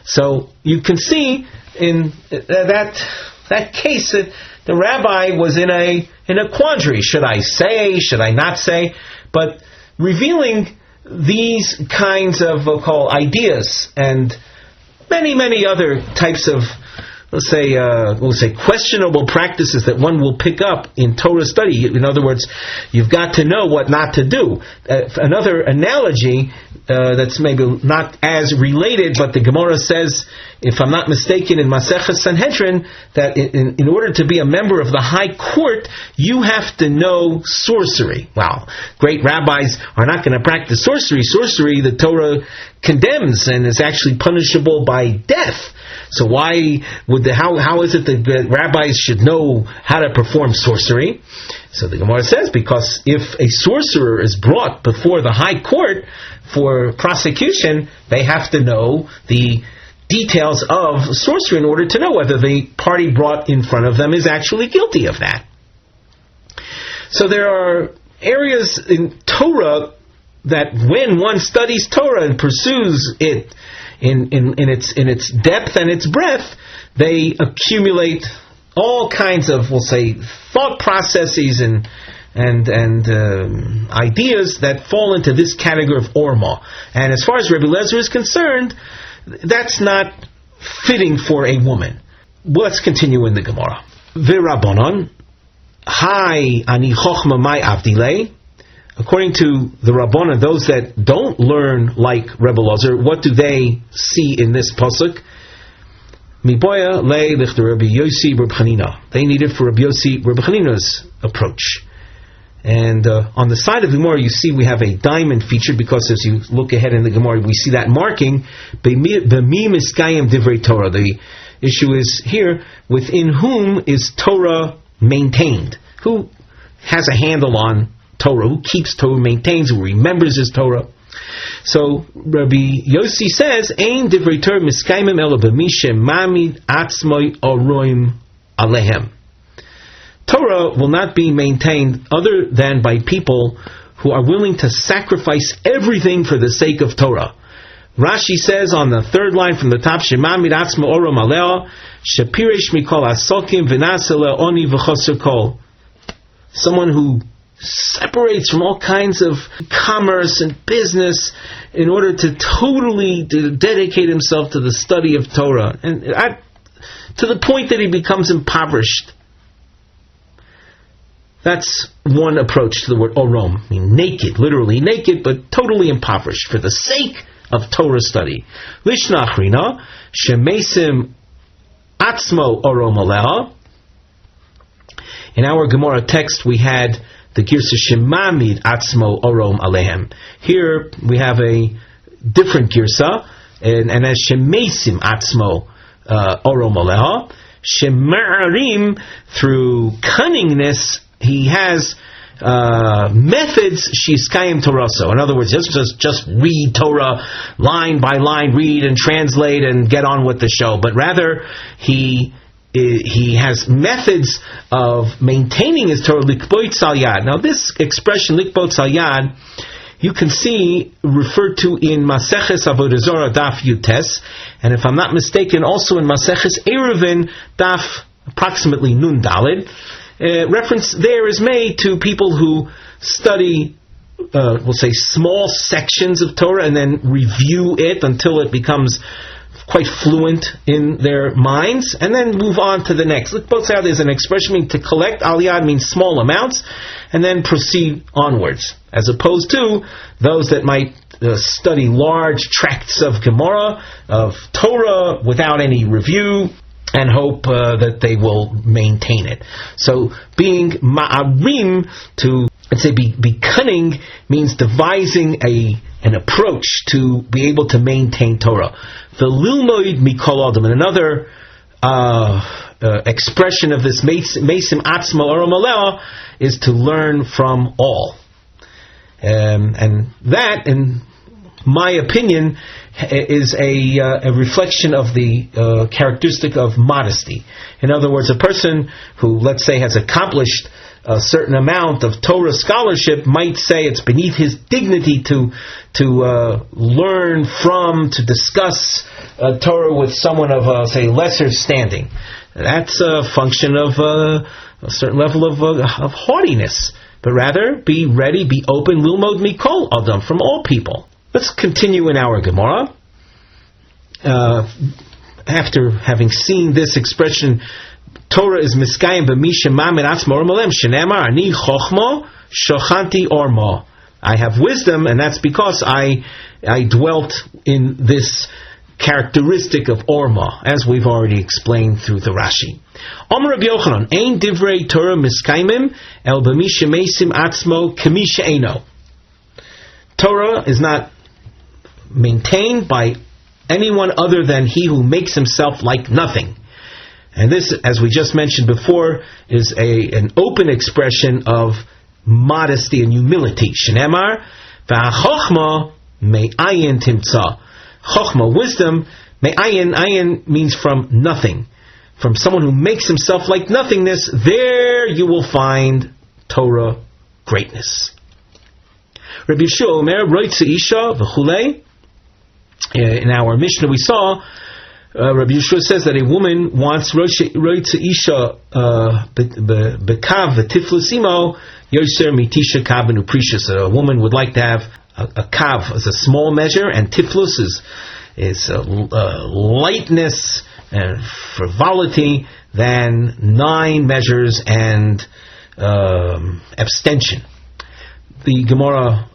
So you can see in that case that the rabbi was in a quandary. Should I say? Should I not say? But revealing these kinds of ideas and many other types of, we'll say questionable practices that one will pick up in Torah study. In other words, you've got to know what not to do. Another analogy that's maybe not as related, but the Gemara says, if I'm not mistaken, in Masechet Sanhedrin, that in order to be a member of the high court, you have to know sorcery. Wow, great rabbis are not going to practice sorcery. Sorcery, the Torah condemns and is actually punishable by death. So how is it that rabbis should know how to perform sorcery? So the Gemara says, because if a sorcerer is brought before the high court for prosecution, they have to know the details of sorcery in order to know whether the party brought in front of them is actually guilty of that. So there are areas in Torah that when one studies Torah and pursues it in its depth and its breadth, they accumulate all kinds of, we'll say, thought processes and ideas that fall into this category of orma. And as far as Rebbe Lezer is concerned, that's not fitting for a woman. Let's continue in the Gemara. V'Rabbanon, Hai ani chochma mai avdilei. According to the Rabbanan, those that don't learn like Rebbe Ozer, what do they see in this pasuk? Miboya le lichter Rabbi Yossi Rabbi Chanina. They need it for Rabbi Yossi Rabbi Chanina's approach. And on the side of the Gemara, you see we have a diamond featured, because as you look ahead in the Gemara, we see that marking B'mi miskayim divrei Torah. The issue is here, within whom is Torah maintained? Who has a handle on Torah? Who keeps Torah, maintains, who remembers his Torah? So Rabbi Yossi says, Ein divrei Torah miskayim ela b'mi shemamid atzmoi oroim alehem. Torah will not be maintained other than by people who are willing to sacrifice everything for the sake of Torah. Rashi says on the third line from the top, Shema miratzma orom aleo, shepiresh mikol asokim v'nasele oni v'choser kol. Someone who separates from all kinds of commerce and business in order to totally dedicate himself to the study of Torah, and to the point that he becomes impoverished. That's one approach to the word orom, meaning naked, literally naked, but totally impoverished for the sake of Torah study. Lishnachrina, shemesim atzmo orom aleha. In our Gemara text, we had the girsa shemamid atzmo orom alehem. Here we have a different girsa, and as shemesim atzmo orom aleha, shema'arim, through cunningness, he has methods shiskayim Torah. In other words, just read Torah line by line, read and translate and get on with the show. But rather, he has methods of maintaining his Torah, likbot sal yad. Now this expression, likbot sal yad, you can see referred to in Maseches Avodah Zarah Daf Yutes, and if I'm not mistaken, also in Maseches Eruvin Daf approximately Nun Dalid. Reference there is made to people who study, we'll say, small sections of Torah and then review it until it becomes quite fluent in their minds, and then move on to the next. Look, both sides, there's an expression meaning to collect. Aliyah means small amounts, and then proceed onwards, as opposed to those that might study large tracts of Gemara, of Torah, without any review, and hope that they will maintain it. So being ma'arim, to, let's say, be cunning, means devising an approach to be able to maintain Torah. The lilmoid mikol adam, and another expression of this mesim atzmo oromalea, is to learn from all. And that, in my opinion, is a reflection of the characteristic of modesty. In other words, a person who, let's say, has accomplished a certain amount of Torah scholarship might say it's beneath his dignity to learn from, to discuss Torah with someone of, say, lesser standing. That's a function of a certain level of haughtiness. But rather, be ready, be open, lilmod mikol adam, from all people. Let's continue in our Gemara. After having seen this expression, Torah is miskayim b'misha ma'amid atzmo ormalem shenemar ani chochma shochanti orma. I have wisdom, and that's because I dwelt in this characteristic of orma, as we've already explained through the Rashi. Amar HaRav Yochanan, ein divrei Torah miskayim el b'misha mesim atzmo k'misha eino. Torah is not maintained by anyone other than he who makes himself like nothing. And this, as we just mentioned before, is an open expression of modesty and humility. Shenemar, v'achokma me'ayin timtza. Chokma, wisdom, me'ayin, ayin means from nothing. From someone who makes himself like nothingness, there you will find Torah greatness. Rabbi Yeshua Omer, roitze isha v'chulei. In our Mishnah we saw, Rabbi Yeshua says that a woman wants roitze isha bekav v'tiflus imo yoser mitisha kav v'nuprishus. A woman would like to have a kav as a small measure, and tiflus is lightness and frivolity than 9 measures and abstention. The Gemara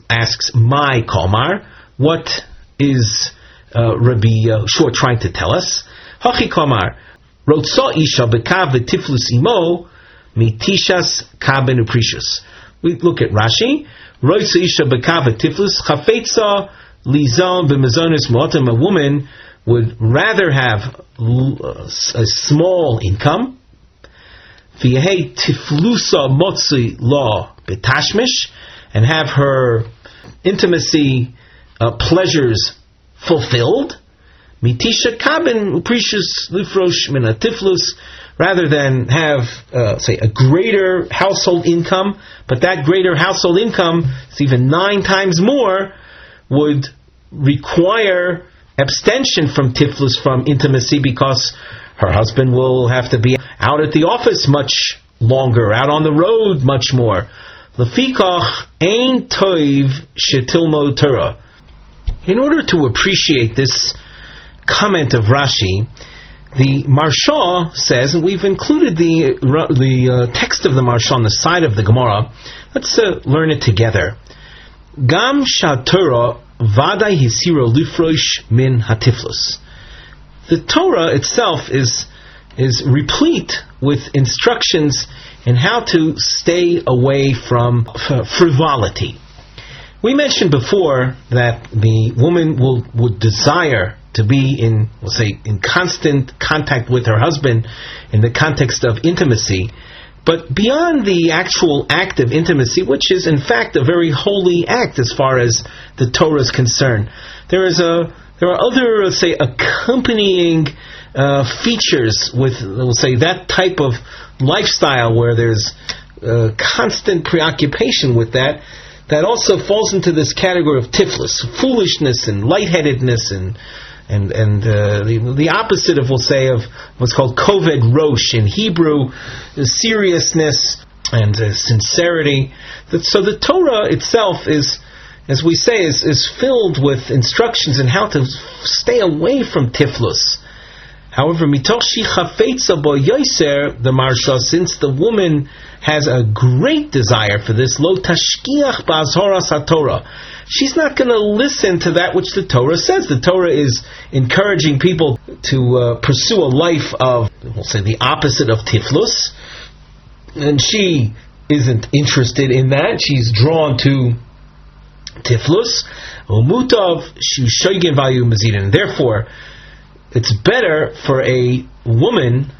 asks, "My Kalmar, what is Rabbi Yeshua trying to tell us?" Hachi Kalmar, Rotsa isha bekav v'tiflus imo mitishas kaben uprishus. We look at Rashi. Rotsa isha bekav v'tiflus chafetza lizon b'mezonis moatim. A woman would rather have a small income. V'yehei tiflusa motzi la betashmish, and have her intimacy pleasures fulfilled. Mitisha kaben uprishus lifrosh min atiflus, rather than have say a greater household income, but that greater household income is even 9 times more, would require abstention from tiflus, from intimacy, because her husband will have to be out at the office much longer, out on the road much more. Lefikach ein toiv shetilmo Torah. In order to appreciate this comment of Rashi, the Marsha says, and we've included the text of the Marsha on the side of the Gemara. Let's learn it together. Gam shaTorah vadai hisiro lifrosh min hatiflus. The Torah itself is replete with instructions in how to stay away from frivolity. We mentioned before that the woman would desire to be in constant contact with her husband in the context of intimacy, but beyond the actual act of intimacy, which is in fact a very holy act as far as the Torah is concerned, there are other, accompanying features with, that type of lifestyle where there's constant preoccupation with that also falls into this category of tiflus, foolishness and lightheadedness, and the opposite of, of what's called koved rosh in Hebrew, seriousness and sincerity. So the Torah itself is as we say, is filled with instructions on how to stay away from tiflus. However, mitoch shi chafetza bo yoser, the Maharsha, since the woman has a great desire for this, lo tashkiach ba'azhoras haTorah, she's not going to listen to that which the Torah says. The Torah is encouraging people to pursue a life of, we'll say, the opposite of tiflus, and she isn't interested in that. She's drawn to tiflus. Umutav shushoygin vayu mazidin. Therefore, it's better for a woman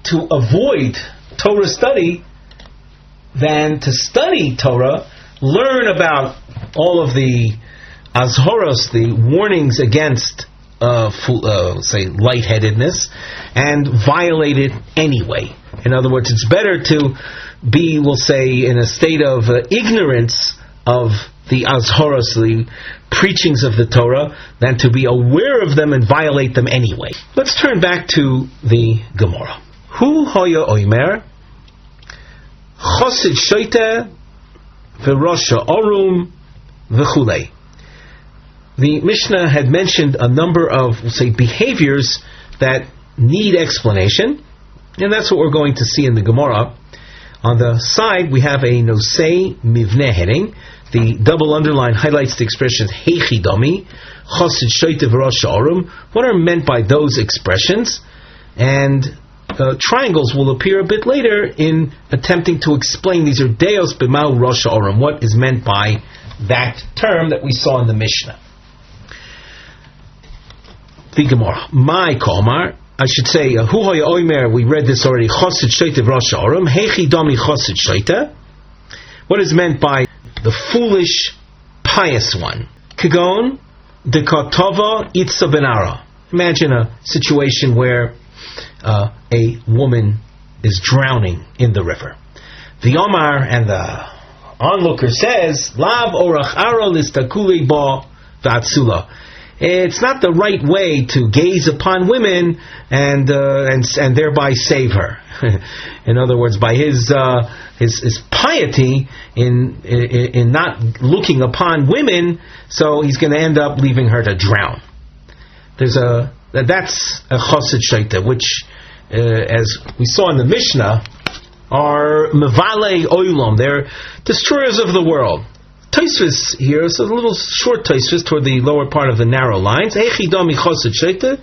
to avoid Torah study than to study Torah, learn about all of the azhoros, the warnings against, say, lightheadedness, and violate it anyway. In other words, it's better to be, we'll say, in a state of ignorance of the azhoros, the preachings of the Torah, than to be aware of them and violate them anyway. Let's turn back to the Gemara. Hu hoya oimer chosid shoite v'rosha orum v'chulei. The Mishnah had mentioned a number of, we'll say, behaviors that need explanation, and that's what we're going to see in the Gemara. On the side, we have a nosei mivneh heading. The double underline highlights the expressions heichidomi, chosid shoite v'rosha orum. What are meant by those expressions? And triangles will appear a bit later in attempting to explain. These are deos b'mau rosha orum. What is meant by that term that we saw in the Mishnah? The Gemara. My Kolmar, I should say, Hu hoya oimer, we read this already, chosid shoite v'rosha orum, heichidomi chosid shoite. What is meant by the foolish, pious one? Kagon, dekotova itza benara. Imagine a situation where a woman is drowning in the river. The Omar, and the onlooker says, Lav orach aro listakuli ba v'atzula. It's not the right way to gaze upon women and thereby save her. In other words, by his piety in not looking upon women, so he's going to end up leaving her to drown. That's a chosid shaita, which, as we saw in the Mishnah, are mevale oilom. They're destroyers of the world. Tosfos here is a little short Tosfos toward the lower part of the narrow lines. Eichidami chosid shaita.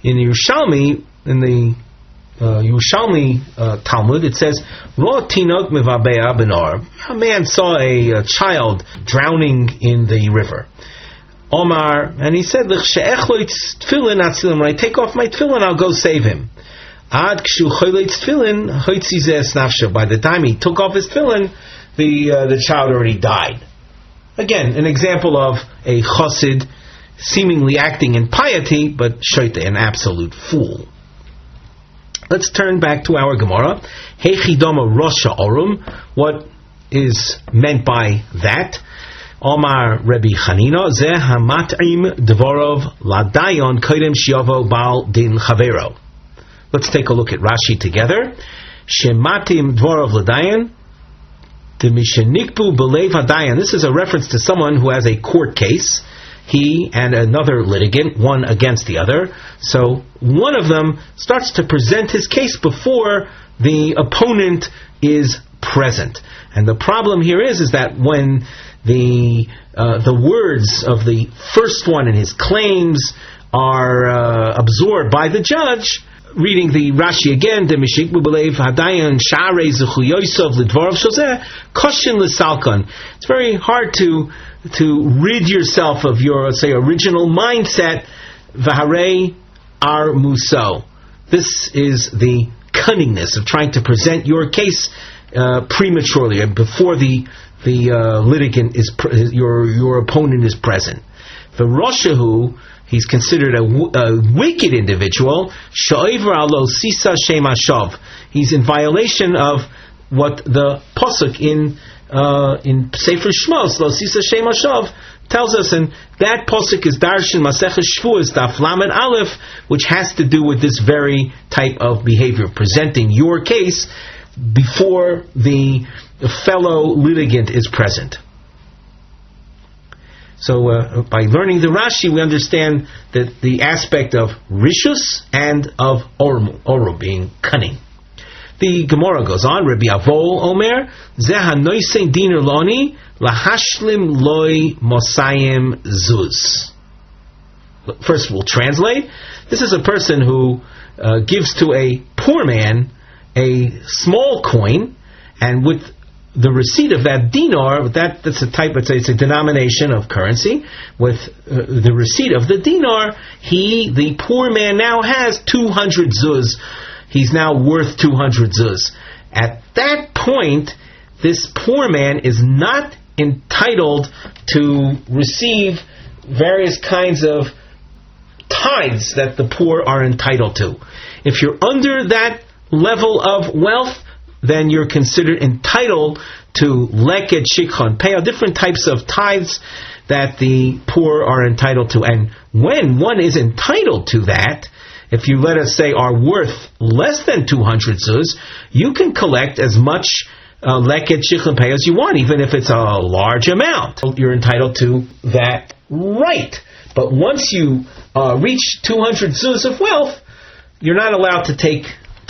In the Yerushalmi Talmud, it says, Ro tinok mevabea benar. A man saw a child drowning in the river. Omar, and he said, when I take off my tefillin, I'll go save him. By the time he took off his tefillin, the child already died. Again, an example of a chassid seemingly acting in piety, but shoita, an absolute fool. Let's turn back to our Gemara. Heichidama rosha orum. What is meant by that? Omar Rebbe Chanina, Zeh hamat'im dvorov ladayon koidem shiavo bal din chavero. Let's take a look at Rashi together. Shematim dvorov ladayon demishenikbu belev hadayan. This is a reference to someone who has a court case. He and another litigant, one against the other. So one of them starts to present his case before the opponent is present. And the problem here is that when the words of the first one and his claims are absorbed by the judge, reading the Rashi again, it's very hard to rid yourself of your, say, original mindset. V'harei ar muso. This is the cunningness of trying to present your case prematurely and before the litigant is your opponent is present. The Roshahu, he's considered a wicked individual. Sha'ivra alo sisa shem hashav. He's in violation of what the pasuk in Sefer Shmos, lo sisa shem hashav, tells us, and that pasuk is Darshan Maseches Shvuos Daf Lamed Aleph, which has to do with this very type of behavior, presenting your case before the fellow litigant is present. So by learning the Rashi, we understand that the aspect of rishus and of oru, being cunning. The Gemara goes on, Rabbi Avol Omer, Zeh hanoisei diner loni, lahashlim loi mosayim zuz. First we'll translate. This is a person who gives to a poor man a small coin, and with the receipt of that dinar, that's a type, it's a denomination of currency. With the receipt of the dinar, the poor man now has 200 zuz. He's now worth 200 zuz. At that point, this poor man is not entitled to receive various kinds of tithes that the poor are entitled to. If you're under that level of wealth, then you're considered entitled to leket, shikhan, payah, different types of tithes that the poor are entitled to. And when one is entitled to that, if you, let us say, are worth less than 200 zuz, you can collect as much leket, shikhan, payah as you want, even if it's a large amount. You're entitled to that right. But once you reach 200 zuz of wealth, you're not allowed to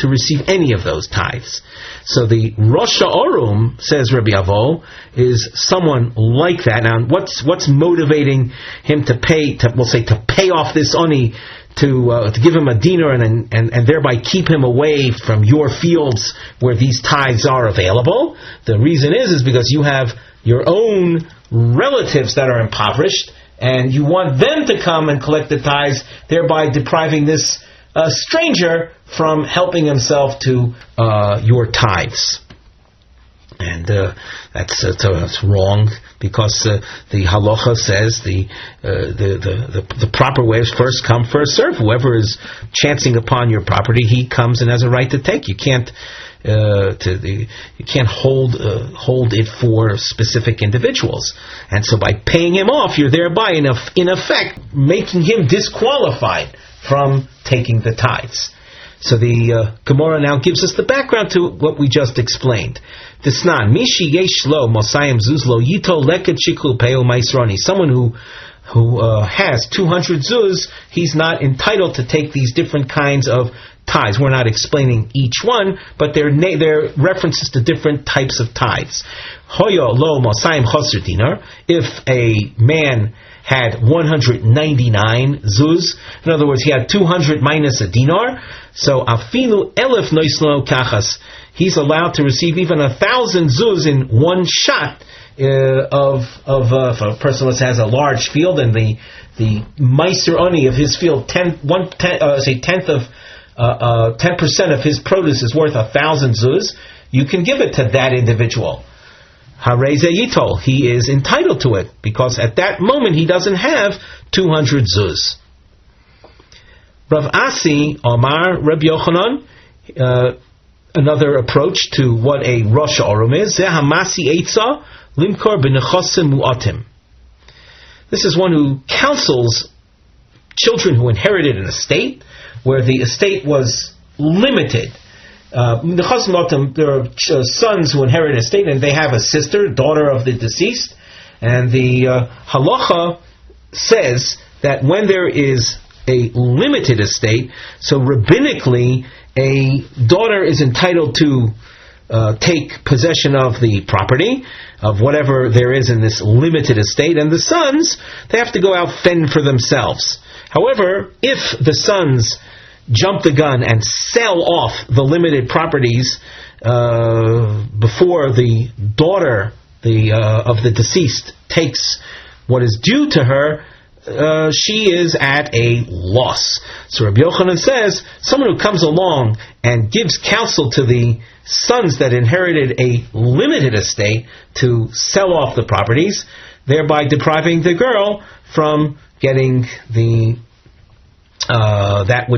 receive any of those tithes. So the Rosh Ha'orum, says Rabbi Avo, is someone like that. Now, what's motivating him to pay off this oni, to give him a dinar and thereby keep him away from your fields where these tithes are available? The reason is because you have your own relatives that are impoverished, and you want them to come and collect the tithes, thereby depriving this stranger from helping himself to your tithes. And that's wrong, because the halacha says the proper way is first come, first serve. Whoever is chancing upon your property, he comes and has a right to take. You can't hold it for specific individuals. And so by paying him off, you're thereby in effect making him disqualified from taking the tithes. So the Gemara now gives us the background to what we just explained. Tisnan, Mishi Yeshlo Mosayim Zuzlo Yito Leket Shikul Peo Maisroni. Someone who has 200 zuz, he's not entitled to take these different kinds of tithes. We're not explaining each one, but they're references to different types of tithes. Hoyo Lo Mosayim Chosr Dinar. If a man had 199 zuz, in other words, he had 200 minus a dinar, so afilu elef noislo kachas, he's allowed to receive even 1,000 zuz in one shot of if a person has a large field and the meiser oni of his field 10% of his produce is worth 1,000 zuz, you can give it to that individual. Hareze Yitol, he is entitled to it, because at that moment he doesn't have 200 zuz. Rav Asi Omar Rabbi Yochanan, another approach to what a Rosh Ha'orum is, Zeh Hamasi Eitza Limkor B'nechosim Mu'atim. This is one who counsels children who inherited an estate, where the estate was limited. There are sons who inherit an estate, and they have a sister, daughter of the deceased, and the halacha says that when there is a limited estate, so rabbinically a daughter is entitled to take possession of the property, of whatever there is in this limited estate, and the sons, they have to go out fend for themselves. However, if the sons jump the gun and sell off the limited properties before the daughter of the deceased takes what is due to her, she is at a loss. So Rabbi Yochanan says, someone who comes along and gives counsel to the sons that inherited a limited estate to sell off the properties, thereby depriving the girl from getting that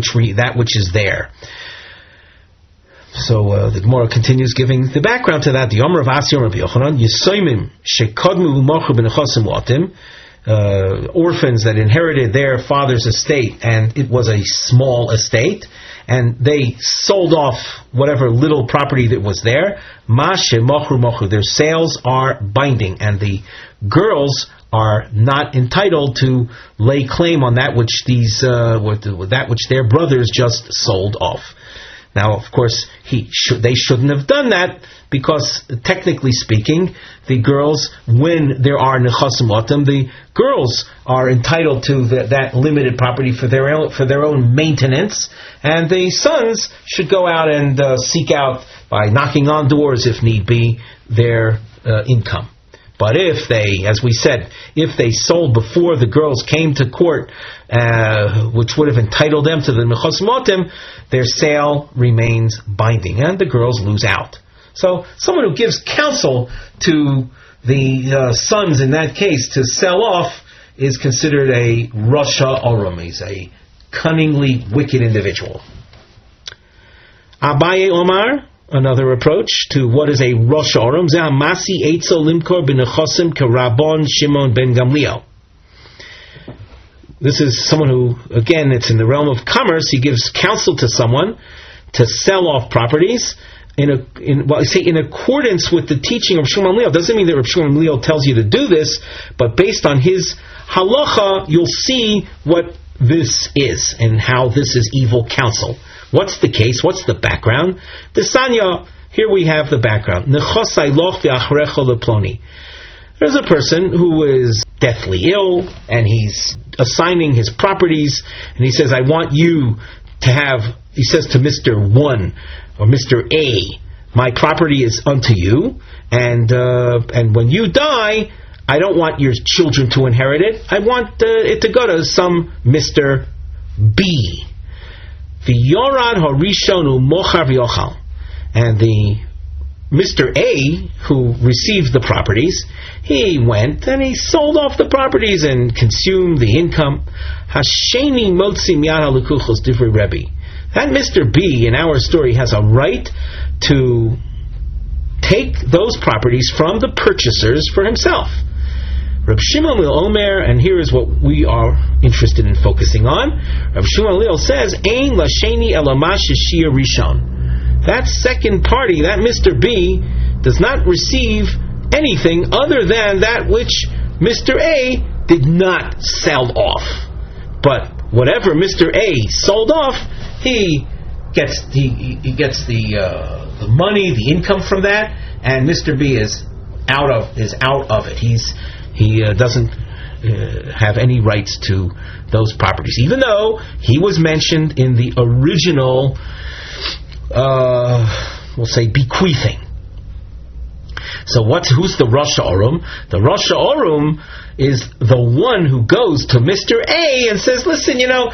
which is there. So the Gemara continues giving the background to that. The Yomer of Asi Rabbi Yochanan Yisoimim Shekodmu Umochu B'nechosim Watim, orphans that inherited their father's estate, and it was a small estate, and they sold off whatever little property that was there. Mashe Mochu Mochu, their sales are binding, and the girls are not entitled to lay claim on that which that which their brothers just sold off. Now, of course, they shouldn't have done that, because technically speaking, the girls, when there are nechasim otam, the girls are entitled to that limited property for their own maintenance, and the sons should go out and seek out, by knocking on doors if need be, their income. But if they, as we said, if they sold before the girls came to court, which would have entitled them to the nechasim otam, their sale remains binding, and the girls lose out. So someone who gives counsel to the sons in that case to sell off is considered a Rasha Orum. He's a cunningly wicked individual. Abaye Omar, another approach to what is a Rasha Orum, Zeh Masi Eitzo Limkor B'Nechosim K'Rabon Shimon Ben Gamliel. This is someone who, again, it's in the realm of commerce. He gives counsel to someone to sell off properties in accordance with the teaching of Shimon Gamliel. Doesn't mean that Rav Shimon Gamliel tells you to do this, but based on his halacha, you'll see what this is and how this is evil counsel. What's the case? What's the background? The Sanya, here we have the background. There's a person who is deathly ill, and he's assigning his properties, and he says, I want you to have, he says to Mr. 1 or Mr. A, my property is unto you, and when you die, I don't want your children to inherit it. I want it to go to some Mr. B. V'yorad harishonu mochar v'yochal. And the Mr. A, who received the properties, he went and he sold off the properties and consumed the income. Hasheni motzi miyad halukuchos divrei Rebbe. That Mr. B in our story has a right to take those properties from the purchasers for himself. Reb Shimon Omer, and here is what we are interested in focusing on. Reb Shimon says, Ein lasheni elamash shiur rishon. That second party, that Mr. B, does not receive anything other than that which Mr. A did not sell off. But whatever Mr. A sold off, he gets the money, the income from that, and Mr. B is out of it. He doesn't have any rights to those properties, even though he was mentioned in the original, we'll say, bequeathing. So who's the Rasha Orum? The Rasha Orum is the one who goes to Mr. A and says, listen, your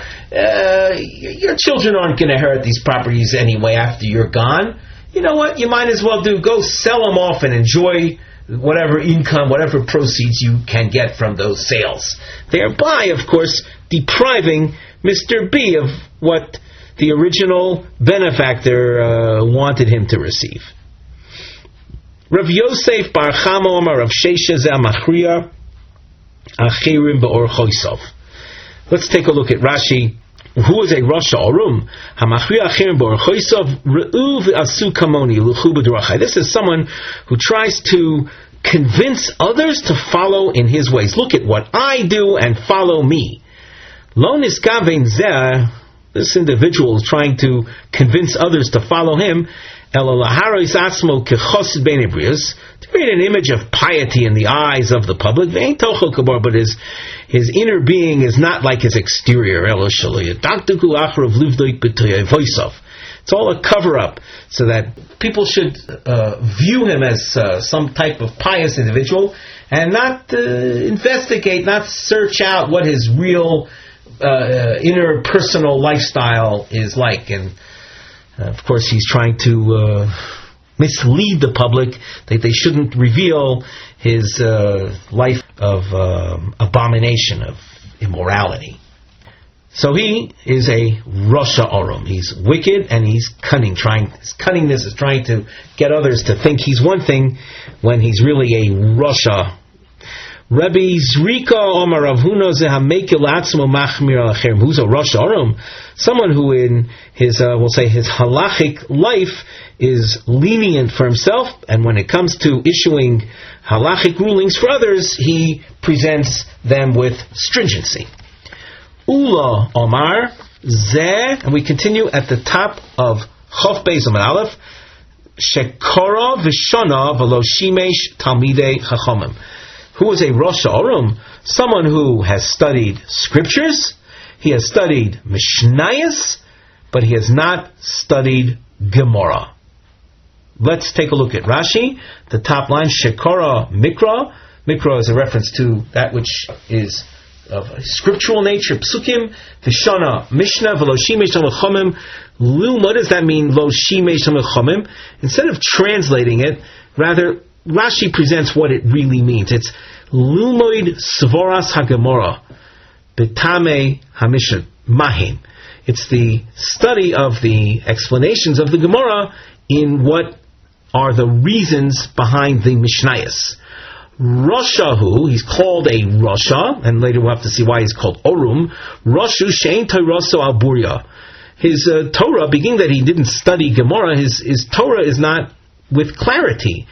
children aren't going to inherit these properties anyway after you're gone. You know what? You might as well go sell them off and enjoy whatever income, whatever proceeds you can get from those sales. Thereby, of course, depriving Mr. B of what the original benefactor wanted him to receive. Rav Yosef Bar Chama Omar Rav Shesha Zeh Machriya Achirim Be'or Choisov. Let's take a look at Rashi. Who is a Rasha Orum? Hamachriya Achirim Be'or Choisov Re'u V'asu Kamoni Luchu B'drachai. This is someone who tries to convince others to follow in his ways. Look at what I do and follow me. Lo niskavein zeh. This individual is trying to convince others to follow him. To create an image of piety in the eyes of the public, but his inner being is not like his exterior. It's all a cover-up, so that people should view him as some type of pious individual, and not investigate, not search out what his real inner personal lifestyle is like. And of course, he's trying to mislead the public that they shouldn't reveal his life of abomination, of immorality. So he is a Rasha Orum. He's wicked and he's cunning. His cunningness is trying to get others to think he's one thing when he's really a Rasha. Rabbi Zrika Omar Rav Huna zehamekil atzmo machmir alacherim. Who's a Rosh Arum? Someone who in his, we'll say, his halachic life is lenient for himself, and when it comes to issuing halachic rulings for others, he presents them with stringency. Ula Omar Zeh, and we continue at the top of Chof Beis Amud Aleph. Shekora v'shana v'lo shimesh talmidei chachamim. Who is a Rosh Arum? Someone who has studied scriptures, he has studied Mishnayos, but he has not studied Gemara. Let's take a look at Rashi. The top line, Shekora Mikra. Mikra is a reference to that which is of a scriptural nature, Psukim, Vishana, Mishnah, V'lo shimesh talmid chachamim. What does that mean, Lo shimesh talmid chachamim? Instead of translating it, rather, Rashi presents what it really means. It's Lumoid Svoras HaGemara Betame Hamishad Mahim. It's the study of the explanations of the Gemara in what are the reasons behind the Mishnayos. Roshahu, he's called a Rosha, and later we'll have to see why he's called Orum. Roshu Shein Toraso Al Burya. His Torah, being that he didn't study Gemara, his Torah is not with clarity.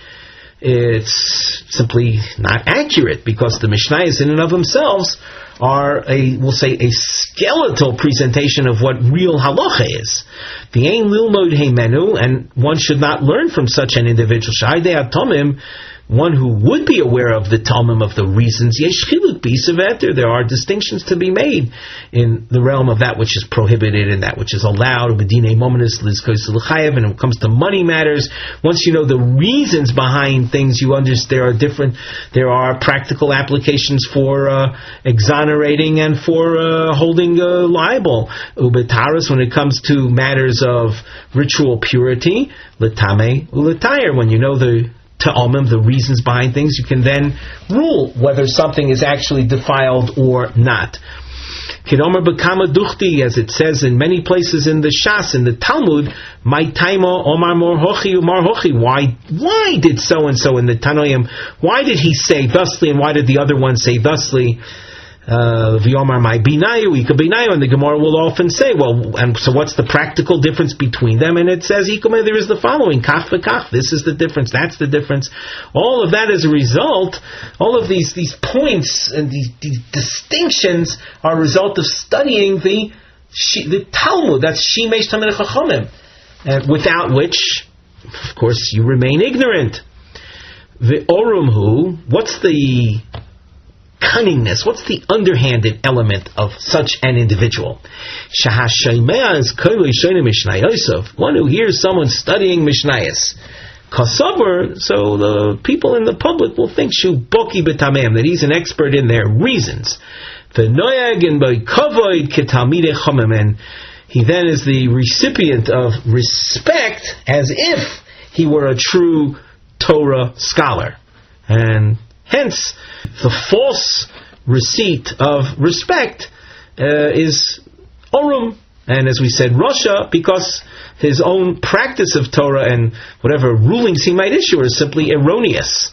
It's simply not accurate, because the Mishnayos in and of themselves are we'll say a skeletal presentation of what real halacha is. The ein lilmod heimenu, and one should not learn from such an individual. Shaydei atomim, one who would be aware of the Talmud, of the reasons. Yesh chiluk b'yisaveter, there are distinctions to be made in the realm of that which is prohibited and that which is allowed. B'dinei mominus lizkos l'chayev, and when it comes to money matters, once you know the reasons behind things, you understand there are practical applications for exonerating and for holding liable. Ubetaris, when it comes to matters of ritual purity, l'tamei u'letayir, when you know the ta'omim, the reasons behind things, you can then rule whether something is actually defiled or not. Kidomer b'kama duchti, as it says in many places in the Shas, in the Talmud, my taimo omar mor hochi umar hochi. Why did so and so in the Tanoim? Why did he say thusly, and why did the other one say thusly? V'yomar my binayu ika binayu, and the Gemara will often say, well, and so what's the practical difference between them? And it says, there is the following, kach v'kach, this is the difference, that's the difference. All of that as a result, all of these points and these distinctions are a result of studying the Talmud. That's shimesh talmid chachamim, without which, of course, you remain ignorant. V'orumhu, what's the cunningness, what's the underhanded element of such an individual? One who hears someone studying Mishnayos, so the people in the public will think that he's an expert in their reasons. And he then is the recipient of respect as if he were a true Torah scholar. And hence, the false receipt of respect is Orum, and as we said, Rasha, because his own practice of Torah and whatever rulings he might issue are simply erroneous.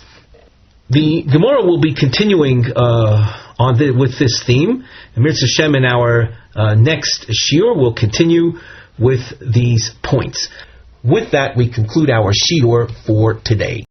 The Gemara will be continuing with this theme. Mirz Hashem, in our next shiur, will continue with these points. With that, we conclude our shiur for today.